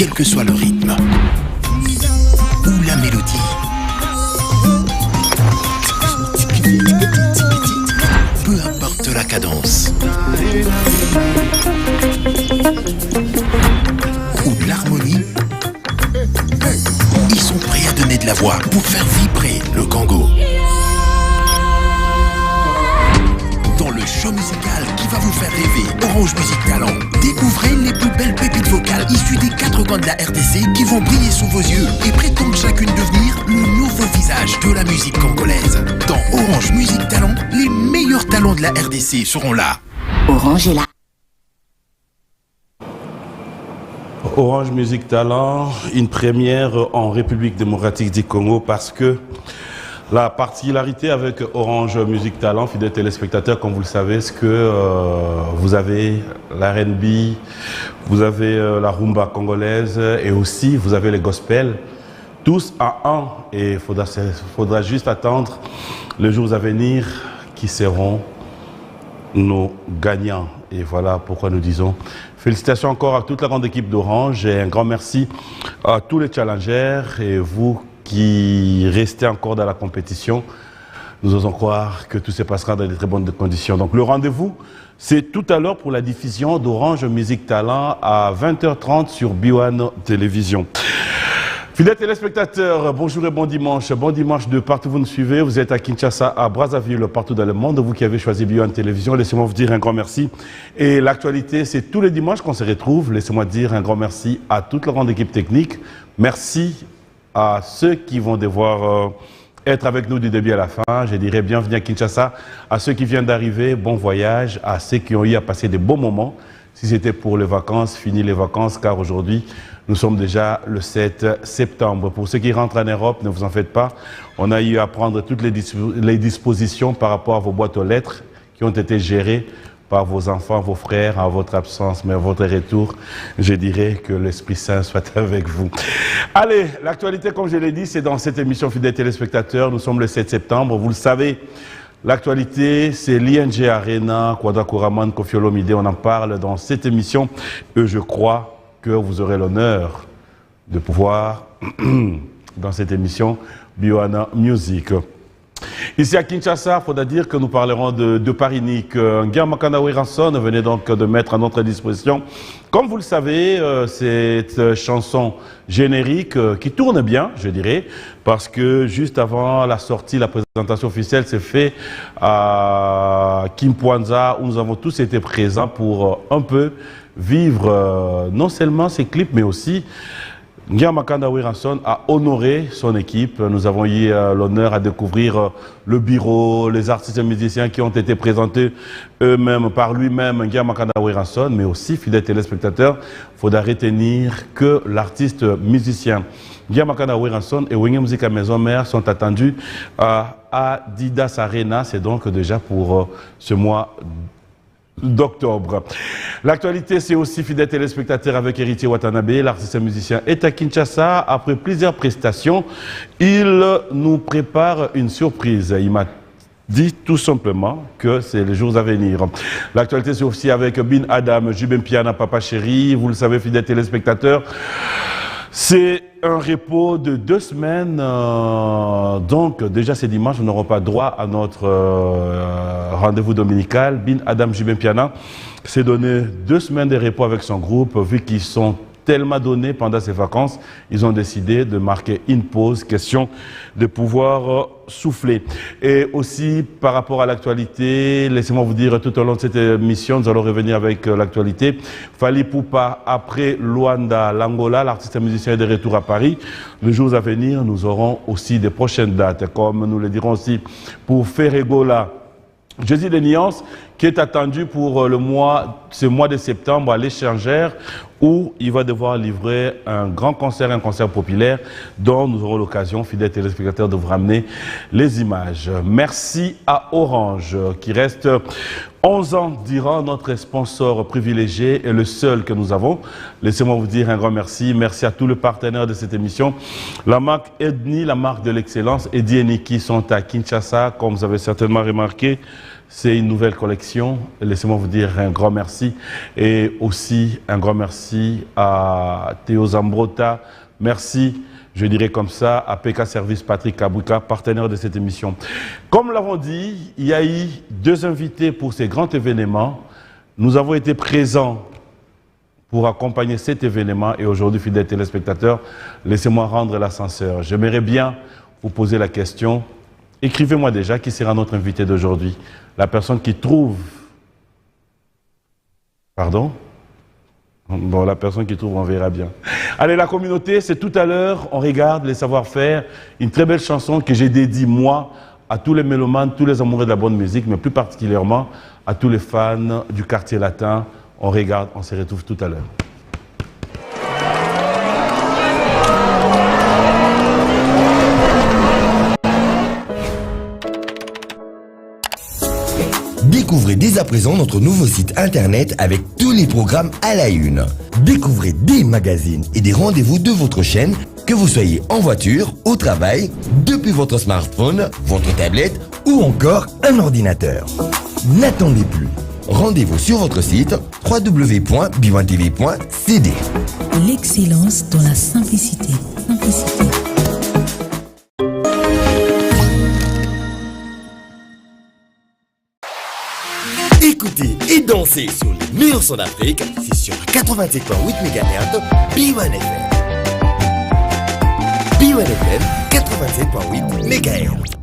quel que soit le rythme ou la mélodie. Peu importe la cadence ou de l'harmonie, ils sont prêts à donner de la voix pour faire vibrer le Congo. Dans le show musical qui va vous faire rêver, Orange Music Talent, découvrez les plus belles pépites vocales issues des 4 coins de la RDC qui vont briller sous vos yeux et prétendent chacune devenir le nouveau visage de la musique congolaise. Dans Orange Music Talent, les meilleurs talents de la RDC seront là. Orange est là. Orange Music Talent, une première en République démocratique du Congo parce que la particularité avec Orange Music Talent, fidèles téléspectateurs, comme vous le savez, c'est que vous avez la R&B, vous avez la rumba congolaise et aussi vous avez les gospels, tous à un. Et il faudra juste attendre les jours à venir qui seront nos gagnants. Et voilà pourquoi nous disons félicitations encore à toute la grande équipe d'Orange et un grand merci à tous les challengers et vous qui restez encore dans la compétition. Nous osons croire que tout se passera dans de très bonnes conditions. Donc le rendez-vous, c'est tout à l'heure pour la diffusion d'Orange Music Talent à 20h30 sur B1 Télévision. Fidèles téléspectateurs, bonjour et bon dimanche de partout où vous nous suivez. Vous êtes à Kinshasa, à Brazzaville, partout dans le monde. Vous qui avez choisi B1 Télévision, laissez-moi vous dire un grand merci. Et l'actualité, c'est tous les dimanches qu'on se retrouve. Laissez-moi dire un grand merci à toute la grande équipe technique. Merci à ceux qui vont devoir être avec nous du début à la fin. Je dirais bienvenue à Kinshasa. À ceux qui viennent d'arriver, bon voyage. À ceux qui ont eu à passer des bons moments. Si c'était pour les vacances, fini les vacances, car aujourd'hui, nous sommes déjà le 7 septembre. Pour ceux qui rentrent en Europe, ne vous en faites pas. On a eu à prendre toutes les dispositions par rapport à vos boîtes aux lettres qui ont été gérées par vos enfants, vos frères, à votre absence, mais à votre retour, je dirais que l'Esprit Saint soit avec vous. Allez, l'actualité, comme je l'ai dit, c'est dans cette émission Fidèles téléspectateurs. Nous sommes le 7 septembre, vous le savez. L'actualité, c'est l'ING Arena, Kwada Kouraman, Koffi Olomide. On en parle dans cette émission et je crois que vous aurez l'honneur de pouvoir, dans cette émission, B1 Music. Ici à Kinshasa, il faudra dire que nous parlerons de Paris-Nick. Nguyen Makandaoui Ranson venait donc de mettre à notre disposition, comme vous le savez, cette chanson générique qui tourne bien, je dirais, parce que juste avant la sortie, la présentation officielle s'est faite à Kimpwanza, où nous avons tous été présents pour un peu vivre non seulement ces clips, mais aussi Nguyen Makandaoui Ranson a honoré son équipe. Nous avons eu l'honneur à découvrir le bureau, les artistes et musiciens qui ont été présentés eux-mêmes par lui-même, Nguyen Makandaoui Ranson, mais aussi, fidèles téléspectateurs, il faudra retenir que l'artiste musicien Nguyen Makandaoui Ranson et Wenge Music à Maison Mère sont attendus à Adidas Arena. C'est donc déjà pour ce mois d'octobre. L'actualité, c'est aussi, fidèles téléspectateurs, avec Héritier Watanabe, l'artiste musicien est à Kinshasa. Après plusieurs prestations, il nous prépare une surprise. Il m'a dit tout simplement que c'est les jours à venir. L'actualité, c'est aussi avec Bin Adam, Jubem Piana, Papa Chéri. Vous le savez, fidèles téléspectateurs, c'est un repos de 2 semaines. Donc, déjà, c'est dimanche, nous n'aurons pas droit à notre rendez-vous dominical. Bin Adam Jubem Piana s'est donné 2 semaines de repos avec son groupe, vu qu'ils sont tellement donnés pendant ces vacances, ils ont décidé de marquer une pause, question de pouvoir souffler. Et aussi, par rapport à l'actualité, laissez-moi vous dire, tout au long de cette émission, nous allons revenir avec l'actualité. Fally Ipupa, après Luanda, l'Angola, l'artiste et musicien est de retour à Paris. Les jours à venir, nous aurons aussi des prochaines dates, comme nous le dirons aussi pour Ferregola, Jésus des Nuances, qui est attendu pour ce mois de septembre à l'Échangère, où il va devoir livrer un grand concert, un concert populaire, dont nous aurons l'occasion, fidèles téléspectateurs, de vous ramener les images. Merci à Orange, qui reste 11 ans durant notre sponsor privilégié et le seul que nous avons. Laissez-moi vous dire un grand merci. Merci à tous les partenaires de cette émission. La marque Edni, la marque de l'excellence, Eddy et Niki sont à Kinshasa, comme vous avez certainement remarqué. c'est une nouvelle collection. Laissez-moi vous dire un grand merci. Et aussi un grand merci à Théo Zambrota. Merci, je dirais comme ça, à PK Service Patrick Kabouka, partenaire de cette émission. Comme nous l'avons dit, il y a eu 2 invités pour ces grands événements. Nous avons été présents pour accompagner cet événement. Et aujourd'hui, fidèles téléspectateurs, laissez-moi rendre l'ascenseur. J'aimerais bien vous poser la question. Écrivez-moi déjà qui sera notre invité d'aujourd'hui. La personne qui trouve... Pardon? Bon, la personne qui trouve, on verra bien. Allez, la communauté, c'est tout à l'heure, on regarde les savoir-faire. Une très belle chanson que j'ai dédiée, moi, à tous les mélomanes, tous les amoureux de la bonne musique, mais plus particulièrement à tous les fans du quartier latin. On regarde, on se retrouve tout à l'heure. Découvrez dès à présent notre nouveau site internet avec tous les programmes à la une. Découvrez des magazines et des rendez-vous de votre chaîne, que vous soyez en voiture, au travail, depuis votre smartphone, votre tablette ou encore un ordinateur. N'attendez plus. Rendez-vous sur votre site www.b1tv.cd. L'excellence dans la simplicité. Écoutez et dansez sur les meilleurs sons d'Afrique, c'est sur 87.8 MHz, B1 FM. B1 FM, 87.8 MHz.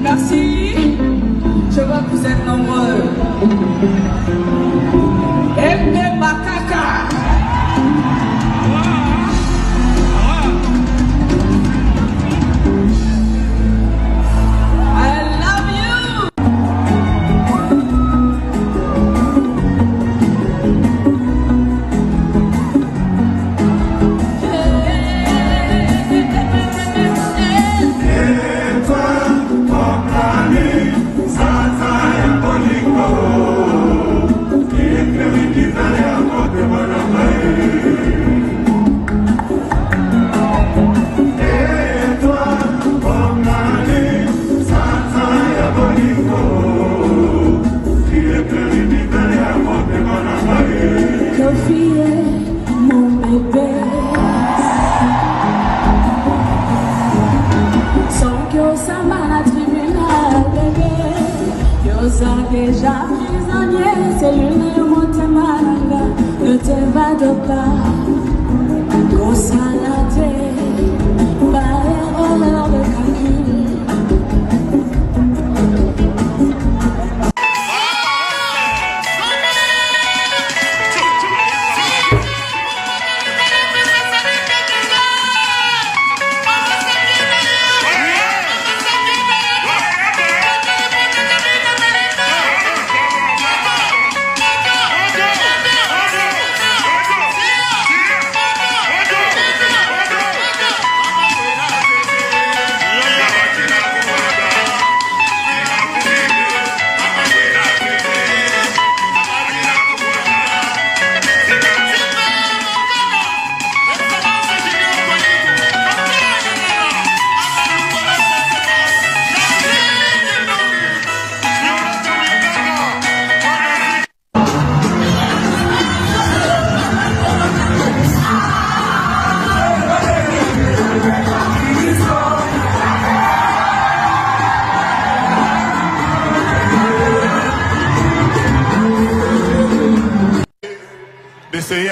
Merci.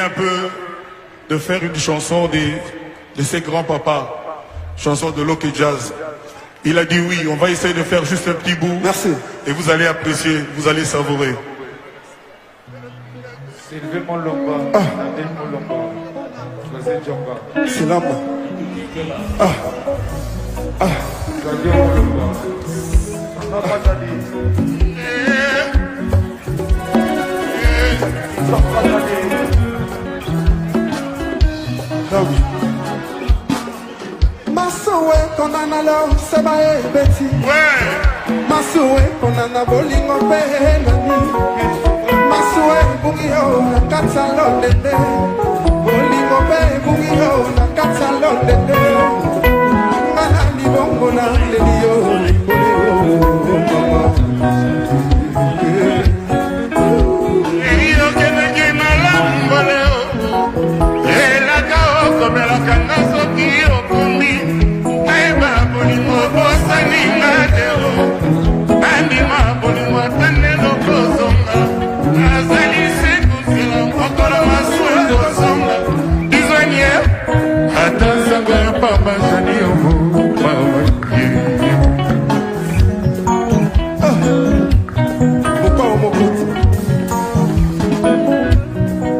un peu de faire une chanson de ses grands-papas, chanson de Loki Jazz. Il a dit oui, on va essayer de faire juste un petit bout. Merci. Et vous allez apprécier, vous allez savourer. Sylvain Molomba, Nadine Molomba, José Djamba. C'est là-bas. Claudio Molomba. Papa Dadi. Papa Dadi. Masowe konana lo seba e beti. Masowe konana bolingo pe nani. Masowe bungio na katsalo dede. Bolingo pe bungio na katsalo dede. Ngana ni bongo na lelio.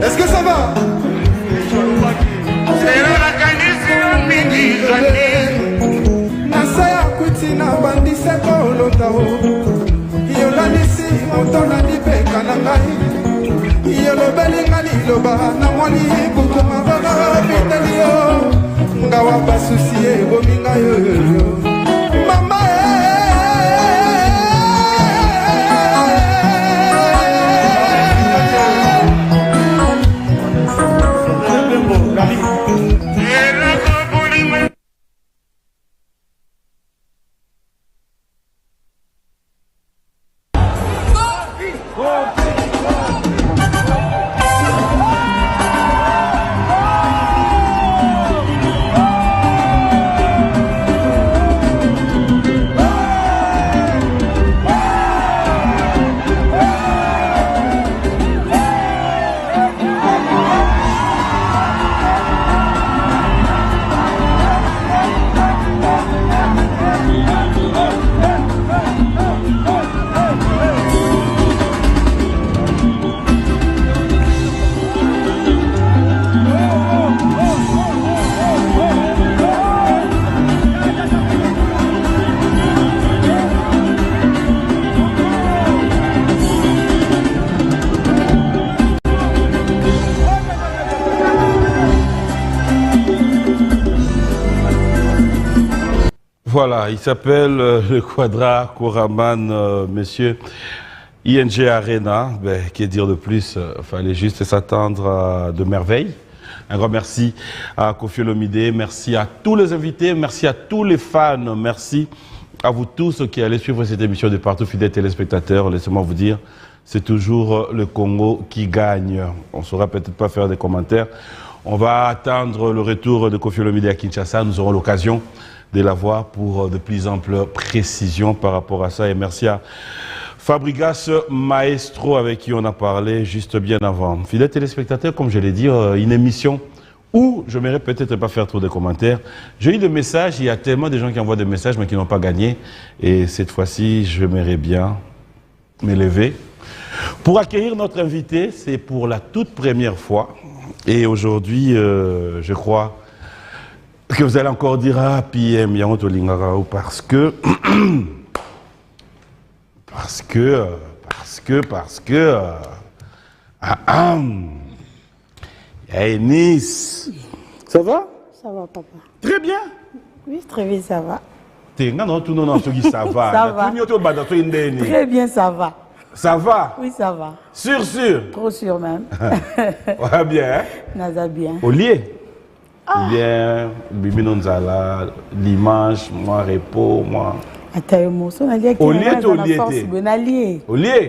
Est-ce que ça va? Nasaya kutina bandi seko lotao. Yolanisi otona dipeka na ngai. Yolobeli ngani loba na mwani bukuma baba bitelio. Ngawa basusi e bominga yo. Mama Voilà, il s'appelle le Quadra Koraman, monsieur ING Arena. Ben, qu'est dire de plus? Fallait juste s'attendre à de merveilles. Un grand merci à Koffi Olomide, merci à tous les invités, merci à tous les fans, merci à vous tous qui allez suivre cette émission de partout, fidèles téléspectateurs. Laissez-moi vous dire, c'est toujours le Congo qui gagne. On ne saura peut-être pas faire des commentaires. On va attendre le retour de Koffi Olomide à Kinshasa. Nous aurons l'occasion de la voir pour de plus amples précisions par rapport à ça. Et merci à Fabrigas Maestro avec qui on a parlé juste bien avant. Fidèles téléspectateurs, comme je l'ai dit, une émission où je n'aimerais peut-être pas faire trop de commentaires. J'ai eu des messages, il y a tellement de gens qui envoient des messages mais qui n'ont pas gagné. Et cette fois-ci, j'aimerais bien m'élever. Pour accueillir notre invité, c'est pour la toute première fois. Et aujourd'hui, je crois que vous allez encore dire à PM Yangoto Lingarao parce que Nice. Ça va? Ça va, papa. Très bien. Oui, très bien, ça va. Ça va. Ça va. Très bien, ça va. Ça va? Oui, ça va. Sûr? Trop sûr même. Ouais, bien. Hein? Naza bien. Au lieu? Bien, Bibi Nonzala, l'image, moi, repos, moi. Attends, on a dit que au lieu?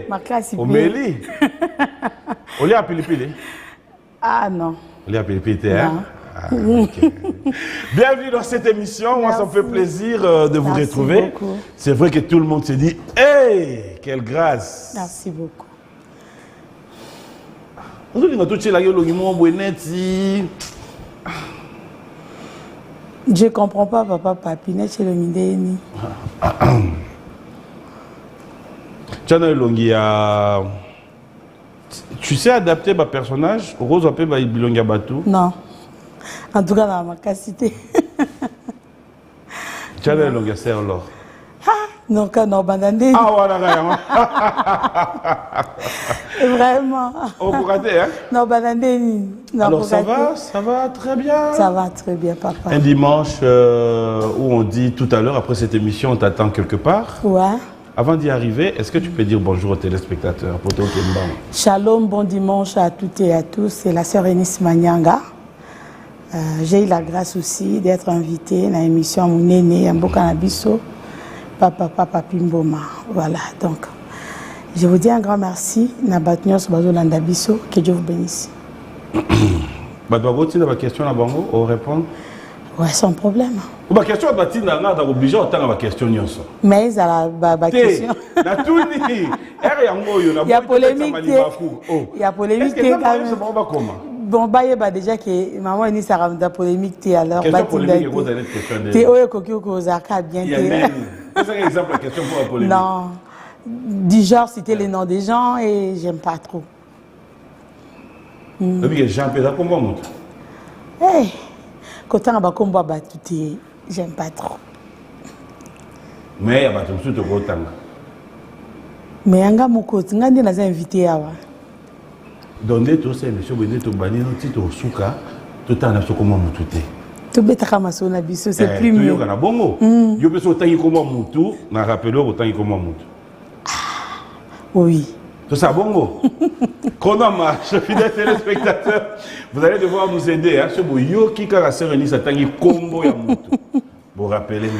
Ma classe, au Méli. Au lieu à Pilipili? Ah non. Au lieu à Pilipili, hein? Ah, okay. Bienvenue dans cette émission. Moi, ça me fait plaisir de vous retrouver. C'est vrai que tout le monde se dit, hey, quelle grâce. Merci beaucoup. Je comprends pas, papa, papinet chez le Mindéni. Tu sais adapter ma personnage Rose appelle Bilonga Batou? Non. En tout cas, dans ma capacité. Tu as une longue serre alors? Non, quand non, bandandé. Ah, voilà, vraiment. On peut rater, hein? Non, bandandé. Alors, ça va très bien. Ça va très bien, papa. Un dimanche où on dit tout à l'heure, après cette émission, on t'attend quelque part. Ouais. Avant d'y arriver, est-ce que tu peux dire bonjour aux téléspectateurs? Shalom, bon dimanche à toutes et à tous. C'est la sœur Eunice Manyanga. J'ai eu la grâce aussi d'être invitée dans l'émission Mon Aîné, Mbokanabiso, Papa Pimboma. Voilà, donc je vous dis un grand merci. Nabatnios Bazolandabiso, que Dieu vous bénisse. Tu as une question à Bango, on répond? Ouais, sans problème. Ma question est obligée à ma question. Mais il y a la question. Il y a polémique. Il y a polémique. Bon, déjà que maman est ça ramda polémique alors. Question polémique, vous allez question de. T'es oye coquille que vous avez bien. C'est un exemple la question pour la polémique. Non, du genre citer les noms des gens et j'aime pas trop. Oui, Jean Pédard comment monte. Quand on va combattre battu, j'aime pas trop. Mais il y a pas tout de suite. Mais anga mokoti ngandi naza invité awa. Donner tout ça, monsieur Beneto Banino, titre au Souka, tout en a comment moutouté. Tout bête à Masona Bisso, c'est plus mieux. Tu as bongo. Yo peux autant y comment moutou, n'a rappelé autant y comment moutou. Oui. Tout ça bongo. Chrono marche, fidèles téléspectateurs, vous allez devoir nous aider. Hein, ce yo qui a la sœur Eunice attend y combo ya moutou. Vous rappelez.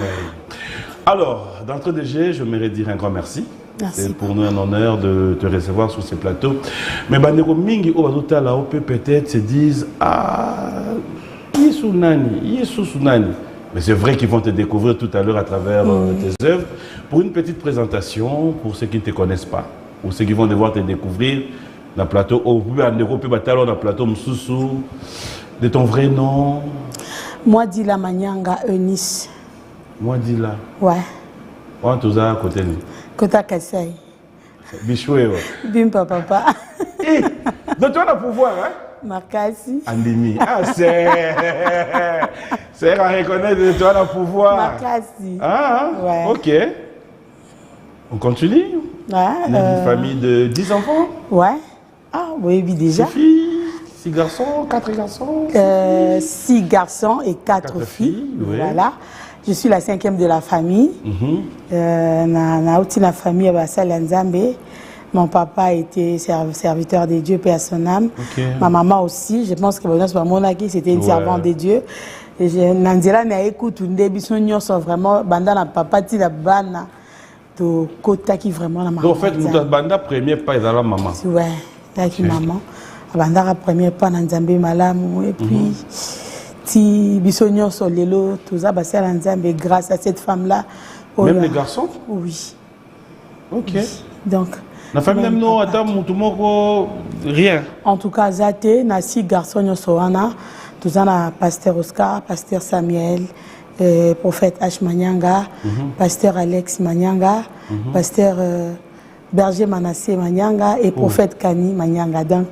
Alors, d'entrée de jeu, je m'aimerais dire un grand merci. C'est pour nous un honneur de te recevoir sur ce plateau. Mais Bandeko Mingi, on peut peut-être se disent Yesu Sunani. Mais c'est vrai qu'ils vont te découvrir tout à l'heure à travers tes œuvres. Pour une petite présentation, pour ceux qui ne te connaissent pas, ou ceux qui vont devoir te découvrir, dans le plateau, dans le plateau Msusu, de ton vrai nom. Moi, Dila Manyanga Eunice. Moi, Dila. Ouais. On tous à côté. Kota Kasai. Bichoué. Bimpa papa. Donc tu as le pouvoir, hein? Makasi. Andimi. Ah, c'est à reconnaître que tu as le pouvoir. Makasi. Ah, ouais. Ok. On continue? Ouais. Une famille de 10 enfants? Ouais. Ah, oui, déjà. 6 filles, 6 garçons, 4 garçons? 6 garçons et 4 filles. Oui. Voilà. Je suis la 5e de la famille. La famille à Nzambe. Mon papa était serviteur de Dieu, paix à son âme. Okay. Ma maman aussi, je pense que c'était une servante de Dieu. Nandira n'a écouté une débisson sont vraiment banda papa ti la bana to kota qui vraiment la maman. Donc en fait, vous banda premier pas dans la maman. Ouais, là qui maman. Banda premier pas dans Nzambe malamu et puis si bisogno sur lelo tout ça bah c'est Nzambe grâce à cette femme là. Même les garçons? Oui. OK. Oui. Donc la famille même non attends mutumoko rien. En tout cas zate na 6 garçons nyosoana tout ça na pasteur Oscar, pasteur Samuel, prophète H Manyanga, pasteur Alex Manyanga, pasteur Berger Manassé Manyanga et prophète Kani Manyanga. Donc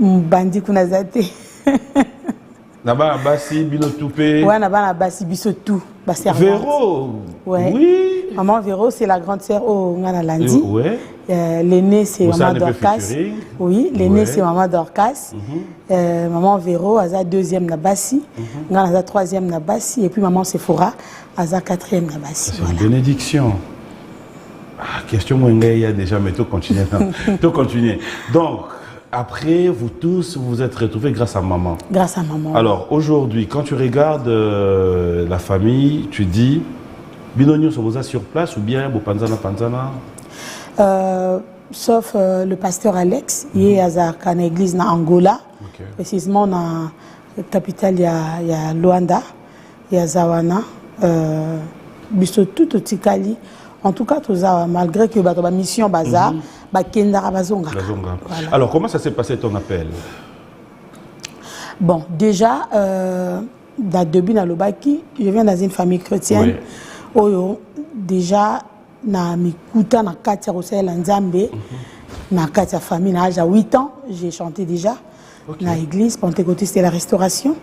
bandi kuna zate. Naba basi bino toupé. Ouais, naba basi biso tout. Véro. Ouais. Oui. Maman Véro, c'est la grande sœur au Ngana Landi. Ouais. L'aînée, c'est maman Dorcas. Oui, l'aînée, c'est maman Dorcas. Maman Véro, elle a 2e Nabasi. Ngana a 3e Nabasi. Et puis maman Sephora, elle a 4e Nabasi. C'est une bénédiction. Ah, question moi, il y a déjà, mais tout continuer. Tout continuer. Donc, après, vous tous, vous vous êtes retrouvés grâce à maman. Grâce à maman. Alors, aujourd'hui, quand tu regardes la famille, tu dis, Binonio se posa sur place ou bien Bopanzana Panzana? Sauf le pasteur Alex, il est à une église en Angola. Précisément, dans la capitale, il y a Luanda, il y a Zawana, Biso tout au Tikali, En tout cas, malgré que la mission Baza, Kendara Bazonga. Voilà. Alors, comment ça s'est passé ton appel? Bon, déjà, début dans Lobaki, je viens dans une famille chrétienne. Oui. Déjà, na mikuta na katia Rosel Nzambe, na katia famille, na 8 ans, j'ai chanté déjà dans l'église pentecôtiste et la restauration.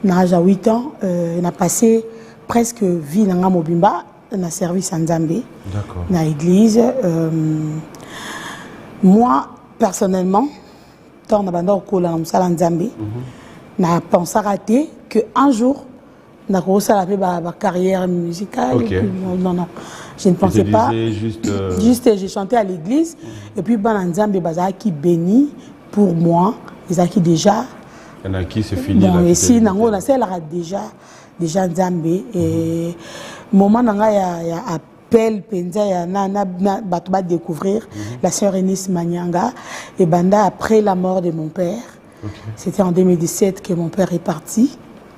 Na 8 ans, on a passé presque vie dans Mobimba, na service en Nzambe, dans l'église. Moi, personnellement, quand on a Nzambe, na pensé rater qu'un jour, on a commencé à ma carrière musicale. Non, je ne pensais pas. Juste, j'ai chanté à l'église. Et puis, Nzambe qui bénit pour moi. Ils qui déjà. Il y en a qui c'est fini. Bon, et si, on a déjà Nzambe. Et moment, il y a appel, il y a découvrir la sœur Eunice Manyanga. Et après la mort de mon père. C'était en 2017 que mon père est parti.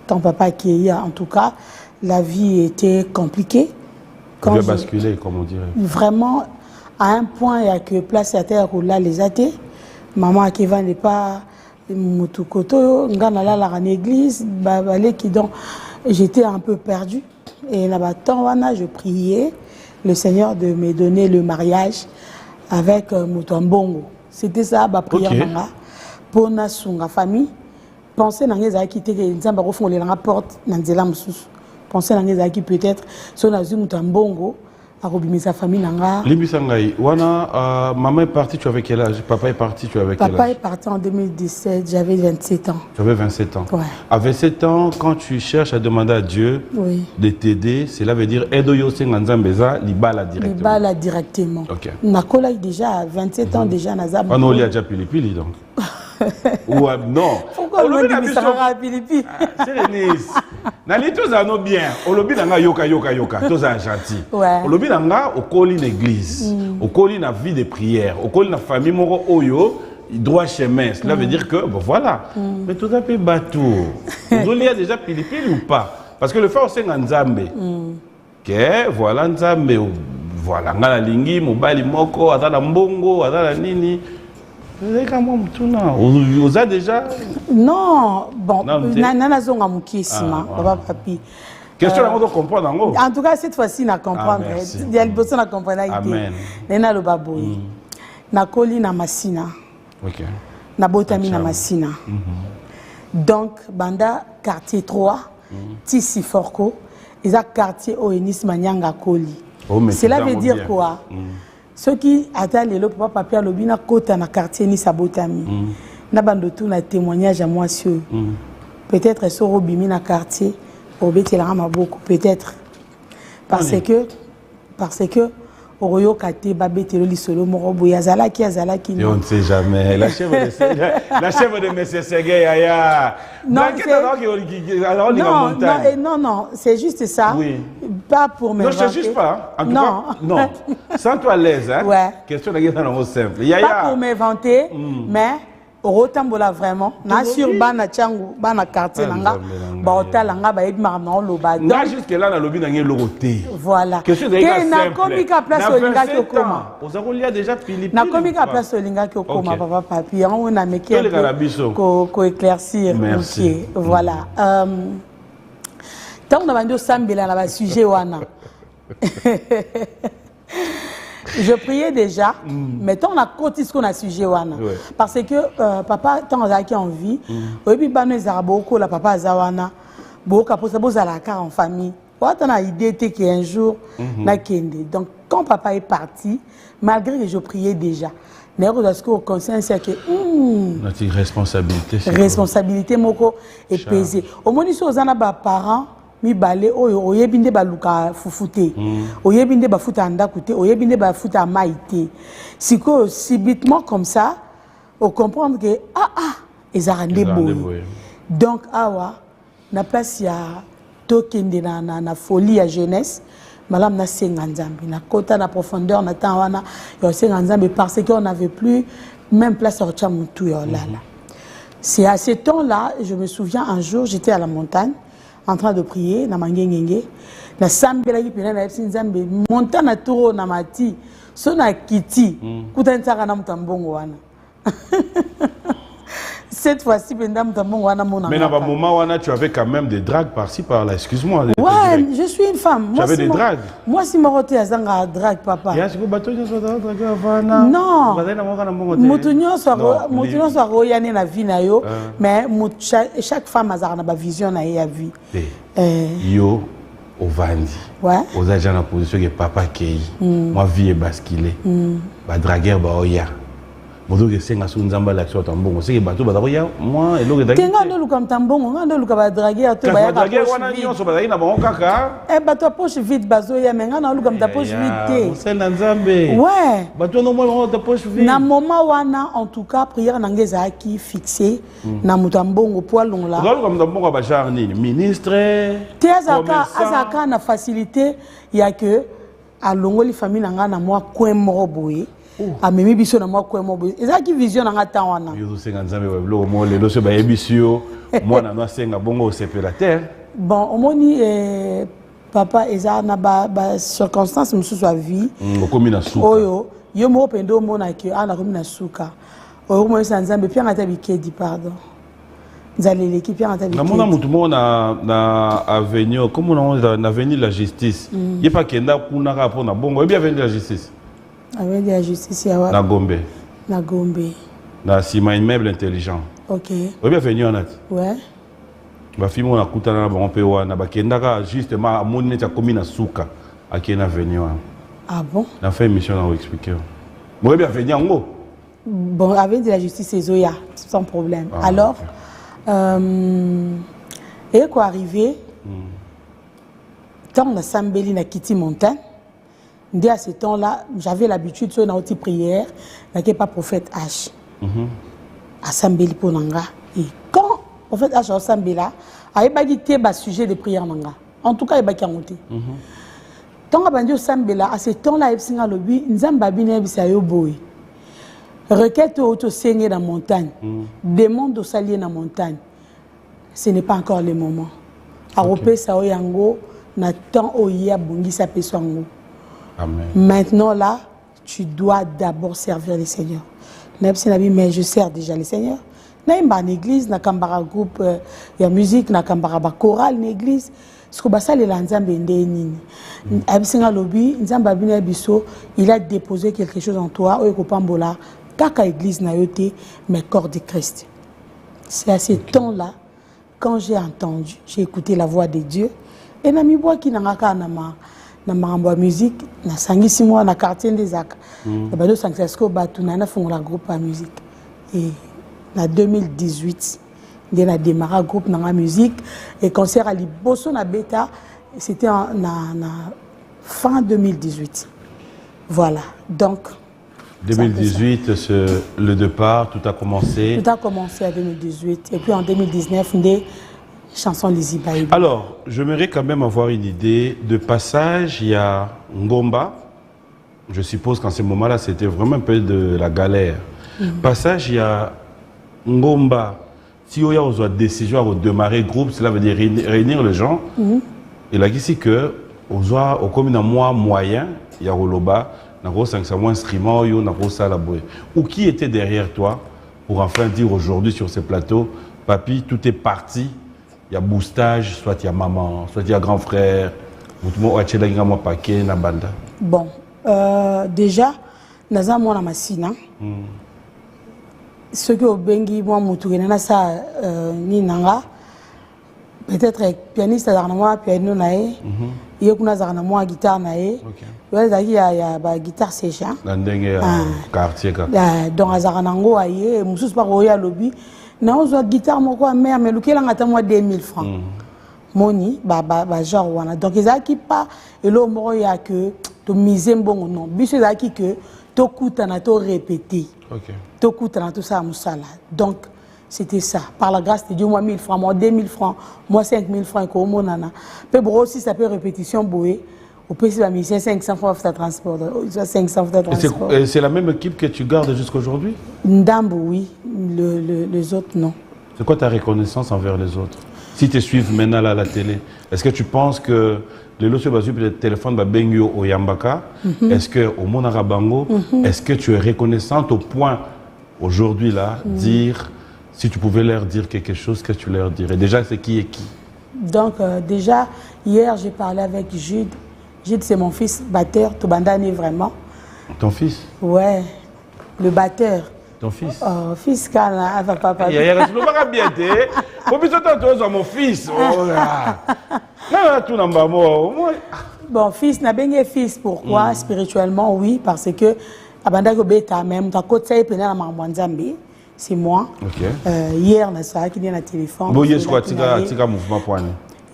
Quand papa qui est, en tout cas, la vie était compliquée. Quand il a basculé, comme on dirait. Vraiment, à un point, il n'y a que place à terre où là, les athées. Maman qui n'est pas Motukoto, Nganala la église, donc j'étais un peu perdue. Et là-bas, je priais le Seigneur de me donner le mariage avec Moutouambongo. C'était ça, ma prière. Pour la famille, pensez dans les qui Nzamba refondé la porte dans les lamsus. Pensez dans les qui peut-être son azum tambongo a robimé sa famille nanga. Libisangai, wana maman est partie, tu avais quel âge? Papa est parti, tu avais quel âge? Papa est parti en 2017, j'avais 27 ans. Tu avais 27 ans. Ouais. À 27 ans, quand tu cherches à demander à Dieu de t'aider, cela veut dire Edoyo Senganzambeza, Libala directement. Libala directement. OK. Nakola déjà à 27 ans déjà Nazam. On a déjà pili donc. Ou non. Pourquoi on a dit ça à Philippines? C'est Renise. Nali tous en bien. Au lobby nanga yoka. Tous en gentil. Au lobby nanga au coli l'église. Au coli na vie de prière. Au coli na famille moro oyo. Droit chemin. Cela veut dire que bon voilà. Mais tout ça peut bateau. Vous y a déjà Philippines ou pas? Parce que le fait c'est Nzambe. Que voilà Nzambe. Voilà ngala lingi mobali moko atala mbongo atala nini. Vous avez déjà? Non, bon, Nana Zonga Moukissima, papa papi. Question à comprendre en tout cas, cette fois-ci, na comprendre. Il y a le besoin de comprendre. Amen. Nena lo baboy. Na koli na masina. OK. Na botami na masina. Donc, banda quartier 3, Tissi Forco, ils ont quartier Oenis Manyanga Koli. Cela veut dire quoi? Ceux qui attendent le papa papier lobina kota na quartier ni sabotami. Na bando tout na témoignage à moi sur. Peut-être sur Robimi na quartier au Betelama maboko peut-être parce que Oroyo kate babetelo lisolo morobo yazala ki et on ne sait jamais la chèvre de Monsieur Segé Yaya. Non, c'est juste ça. Oui. Pas pour me. Non, je ne juge pas. En tout cas, non. Sens-toi à l'aise, hein. Ouais. Question de guerre dans simple. Pas pour m'inventer, mais Orotambola vraiment. Na sur bana changu, bana quartier nanga. Baota langa ba ed marna loba. Na jusque là na lobi nangé logoté. Voilà. Question de guerre simple. Na komika place olinga ki okoma. Ozako lia déjà Philippines. Na komika place olinga ki okoma papa papi. On a meké ko éclaircir. Merci. Voilà. Tant on a vendu sambela na ba sujet wana. Je priais déjà, mais tant on a côté ce qu'on a sujet wana. Parce que papa tant on a qui en vie, et puis bah nous araboko la papa zawana, boka pour ça boza la car en famille. On a idée qu'un jour na kende. Donc quand papa est parti, malgré que je priais déjà, mais parce que conscience c'est que notre responsabilité. Responsabilité moko est pesée. Au moins ils sont ba parents. Mi balé oyebinde baluka fufute oyebinde bafuta andakute oyebinde bafuta maïté siko subitement comme ça on comprendre que ils arrandé boy donc awa na place ya tokende na folie à jeunesse malam na senga nzambe na kota na profondeur na temps wana yo senga nzambe parce qu'on n'avait plus même place à chamutu yo là. C'est à ce temps-là, je me souviens un jour j'étais à la montagne en train de prier na mangengenge na sambela ki pena na epsi nzambe monta na toro na mati so na kiti kuta ntaka na mutambongo wana cette fois-ci pendant mutambongo wana mona. Mais dans un moment où tu avais quand même des dragues par-ci par-là, excuse-moi. Ouais, je suis une femme. Tu avais des dragues. Moi si moroté azanga drague papa. Ya siku bato nyoso drague avana. Non. Bazana moka na mbongo te. Mutunyo so royane na vie na yo, mais chaque femme azanga ba vision na ya vie. Yo ovandi. Ouais. Aux agents en position que papa kei. Moi vie est basculé. Ba dragueur ba oya. Bodo que senga su nzamba l'action tambongo. C'est que bato ba oya moi et l'autre dragueur. Tenga ndo luka tambongo, ndo luka ba dragueur to ba ya. Dragueur wana nyonso ba na bango kaka. Bato poche vide bazo ya menga na luka mta poche vide te. C'est na nzambe. Ouais. Bato no mo ta poche vide. Na moment wana en tout cas prière na ngeza ki fixé na mutambongo poilon là. Lorsque mutambongo ba genre nini ministre. Te azaka na facilité ya que a longoli famille na nga na moi coin moko boye. A memi biso na moi coin moko boye. Ezaki vision na nga tan wana. Yo senga nzambe wa bilo mo le dossier ba yebisio moi na no senga bongo sepe la terre. Bon omoni papa eza na ba circonstance mususu a vie. Okomi na suka. Oyo yo mo pendo mona ke ana komi na suka. Oyo mo isa nzambe pia ngata bikedi pardon. Nzalele ki pia ngata bikedi. Na mona mutu mo na avenue comme on na avenue la justice. Ye pa kenda kuna ka pona bongo e bien avenue la justice. Avenue la justice ya wa. Na Gombe. Na Gombe. Na Sima immeuble intelligent. OK. E bien avenue onat. Ouais. Ba fimo na kutana na bango pe wana ba kenda ka justement amoni neta komi na suka akena avenue wana. Ah bon? Na fait émission na expliquer. Mo e bien avenue ngo. Bon, avec de la justice et Zoya, sans problème. Ah, alors, et quoi arrivé, quand on a Sambeli na Kitty Montagne, dès à ce temps-là, j'avais l'habitude de faire une prière, il pas prophète H. À Sambeli pour Nanga. Et quand prophète H à Sambeli, il n'y a pas de sujet de prière Nanga. En tout cas, il n'y a pas de monté. Tant que on a Sambeli, à ce temps-là, il y a un lobby, il y a un boy. Requête auto saigner dans la montagne, demande au salier dans la montagne. Ce n'est pas encore le moment. Arope sa oyango na temps oya bongi sa peswango. Amen. Maintenant là, tu dois d'abord servir le Seigneur. Mais je sers déjà le Seigneur. Na imba l'église, na kambara groupe ya musique, na kambara ba chorale l'église. Ce que basa le nzambe ndeni. Abisinga lobi, nzamba bina biso, il a déposé quelque chose en toi, oyo kopambola. Kaka église na yote, mais corps de Christ. C'est à ce temps-là, quand j'ai entendu, j'ai écouté la voix de Dieu, et na miboa ki nangaka na ma musique, na sangisi moi na quartier des Zaka. Et ben do Santiago batu na fongo la groupe à musique. Et en 2018, on a démarré groupe na musique et concert à Liboso na Beta, c'était na fin 2018. Voilà. Donc 2018, le départ, tout a commencé. Tout a commencé en 2018. Et puis en 2019, des chansons Lizzy Baïba. Alors, j'aimerais quand même avoir une idée de passage. Il y a Ngomba. Je suppose qu'en ce moment-là, c'était vraiment un peu de la galère. Passage, il y a Ngomba. Si on a une décision de démarrer le groupe, cela veut dire réunir les gens. Et là, ici, au comme un mois moyen, il y a Roloba. Instrument, ou qui était derrière toi pour enfin dire aujourd'hui sur ce plateau, papi, tout est parti, il y a boostage, soit il y a maman, soit il y a grand frère, bon, déjà, nous avons la machine. Ce que au bengi moi mutugenana ça ni nanga peut-être pianiste dans moi piano nae il y a moi guitare nae il y a ba guitare sèche ndenge quartier ka donc azaranango aye mususu pa roya lobby na ozo guitare moko mère mais lukela ngata moi 2000 francs moni ba genre wana donc ezaki pas elo moko ya que to miser mbongo non biso ezaki que to kutana to répéter to kutana to ça musala donc c'était ça. Par la grâce de Dieu, moi 1000 francs, moi 2000 francs, moi 5000 francs, comme mon nana. Puis bon aussi ça peut répétition boé. Au PC la mission 500 francs de transport, 500 francs de transport. C'est la même équipe que tu gardes jusqu'à aujourd'hui? Ndambo oui, les autres non. C'est quoi ta reconnaissance envers les autres? Si tu suives maintenant là, à la télé, est-ce que tu penses que le loto le téléphone va bengio au Yambaka? Est-ce que au Monarabango, est-ce que tu es reconnaissante au point aujourd'hui là dire si tu pouvais leur dire quelque chose, que tu leur dirais? Déjà, c'est qui et qui? Donc déjà hier j'ai parlé avec Jude. Jude c'est mon fils batteur. Tobandane vraiment. Ton fils? Ouais, le batteur. Ton fils? Oh, fils Kana, papa. Il y a bien été. Mon fils. Bon, fils, n'a bien fils. Pourquoi? Spirituellement, oui, parce que Abanda Gobeta même, ta côte ça est pénal à Marmouanzambi. C'est moi. Hier, on a ça qui vient à téléphone. Bon, hier, je crois que tu as mouvement pour aller.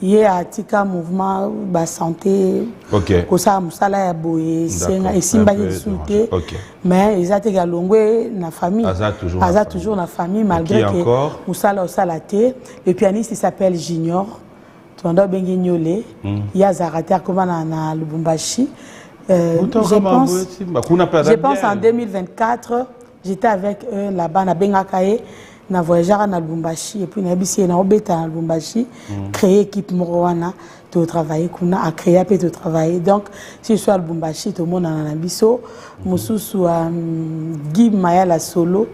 Hier, Tika mouvement santé. Ok. Kosa musala ya boye, senga esimba insulté. Mais ils ont été longwe na famille. Aza toujours na famille malgré que musala osalate. Le pianiste il s'appelle Junior. Tondo bengi nyole. Ya zarata comme na Lubumbashi. Je pense en 2024, j'étais avec eux là-bas na Bengakaye. Na voyageur na Lubumbashi et puis na bisi na obeta na Lubumbashi créer équipe Morowana de travailler kuna a créer peut de travailler donc si je suis à Lubumbashi tout le monde na biso mususu Guy Mayala solo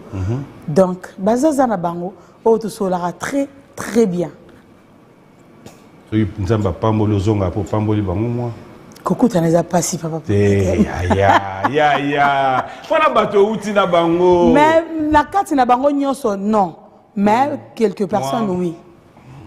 donc bazaza na bango o to solara très très bien. Nzamba pambolo zonga po pamboli bango moi. Kokuta neza pasi papa. Ya. Fona bato uti na bango. Mais na kati na bango nyonso non. Mais quelques personnes oui.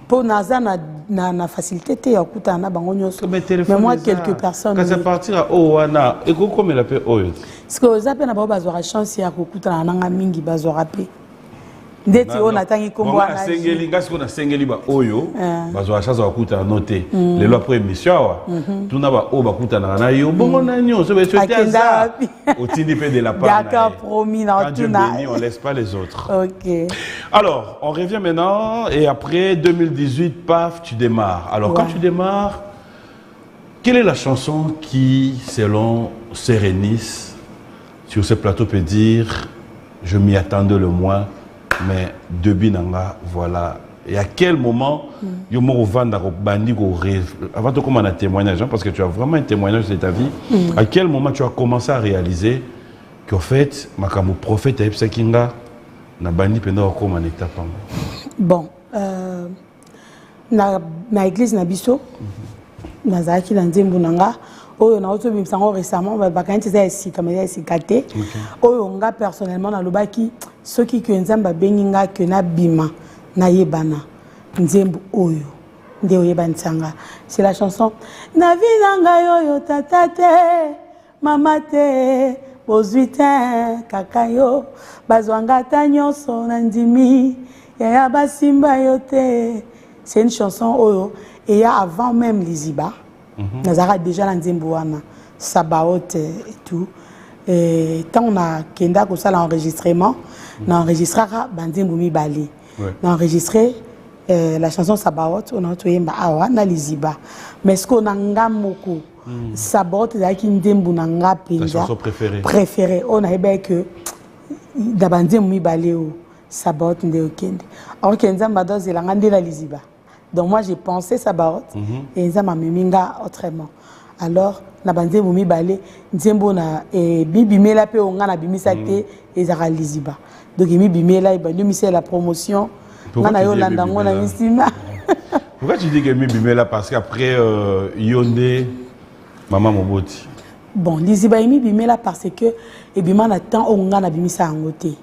Pour naza na facilité te okuta na bango nyonso. Mais moi quelques personnes. Quand ça partira o wana et comme elle appelle oyo. Parce que aux appels na ba bazora chance ya kokuta na nanga mingi bazora pe. Ndeti on atangi kombo na sengeli ngasi ko na sengeli ba oyo bazo chance bakuta noter le lo après émission wa tuna ba o bakuta na yo bongo na nyonso be tuete za otindi pe de la part. D'accord, promis na tuna. On laisse pas les autres. OK. Alors, on revient maintenant et après 2018 paf, tu démarres. Alors quand tu démarres, quelle est la chanson qui selon Sérénis sur ce plateau peut dire je m'y attendais le moins? Mais depuis nanga voilà et à quel moment yo mo vanda ko bandi ko avant de commencer un témoignage parce que tu as vraiment un témoignage de ta vie à quel moment tu as commencé à réaliser qu'en fait makambo prophète epsa kinga na bandi penda ko ma étape bon na église na biso na zaki na nzembo nanga oyo na auto bimsango récemment bakanti za esika mais esika te oyo nga personnellement na lobaki soki que nzamba benginga que na bima na yebana nzembo oyo nde oyeba nsanga c'est la chanson na vinanga yoyo tata te mama te bozuite kaka yo bazwanga ta nyonso na ndimi ya basimba yo te. C'est une chanson oyo et ya avant même Liziba nazara déjà na nzembo wana Sabaoth et tout. Et tant on a kenda ko ça l'enregistrement na enregistrera banzembo mibale na enregistré la chanson Sabaoth on a toyemba awa na Liziba mais ce qu'on a ngamoko Sabaoth za ki ndembo na nga penza chanson préférée on a ebe que da banzembo mibale o Sabaoth nde okende alors que nzamba doze la ngande la Liziba. Donc moi j'ai pensé Sabaoth et nzamba meminga autrement. Alors na banzembo mibale nzembo na bibimela pe onga na bimisa te ezara Liziba. Donc bibimela ibandi misé la promotion ngana yo landa ngona misima. Pourquoi tu dis que bibimela parce qu'après Yonde maman Moboti. Bon Liziba bibimela parce que ebima na temps onga na bimisa ngote.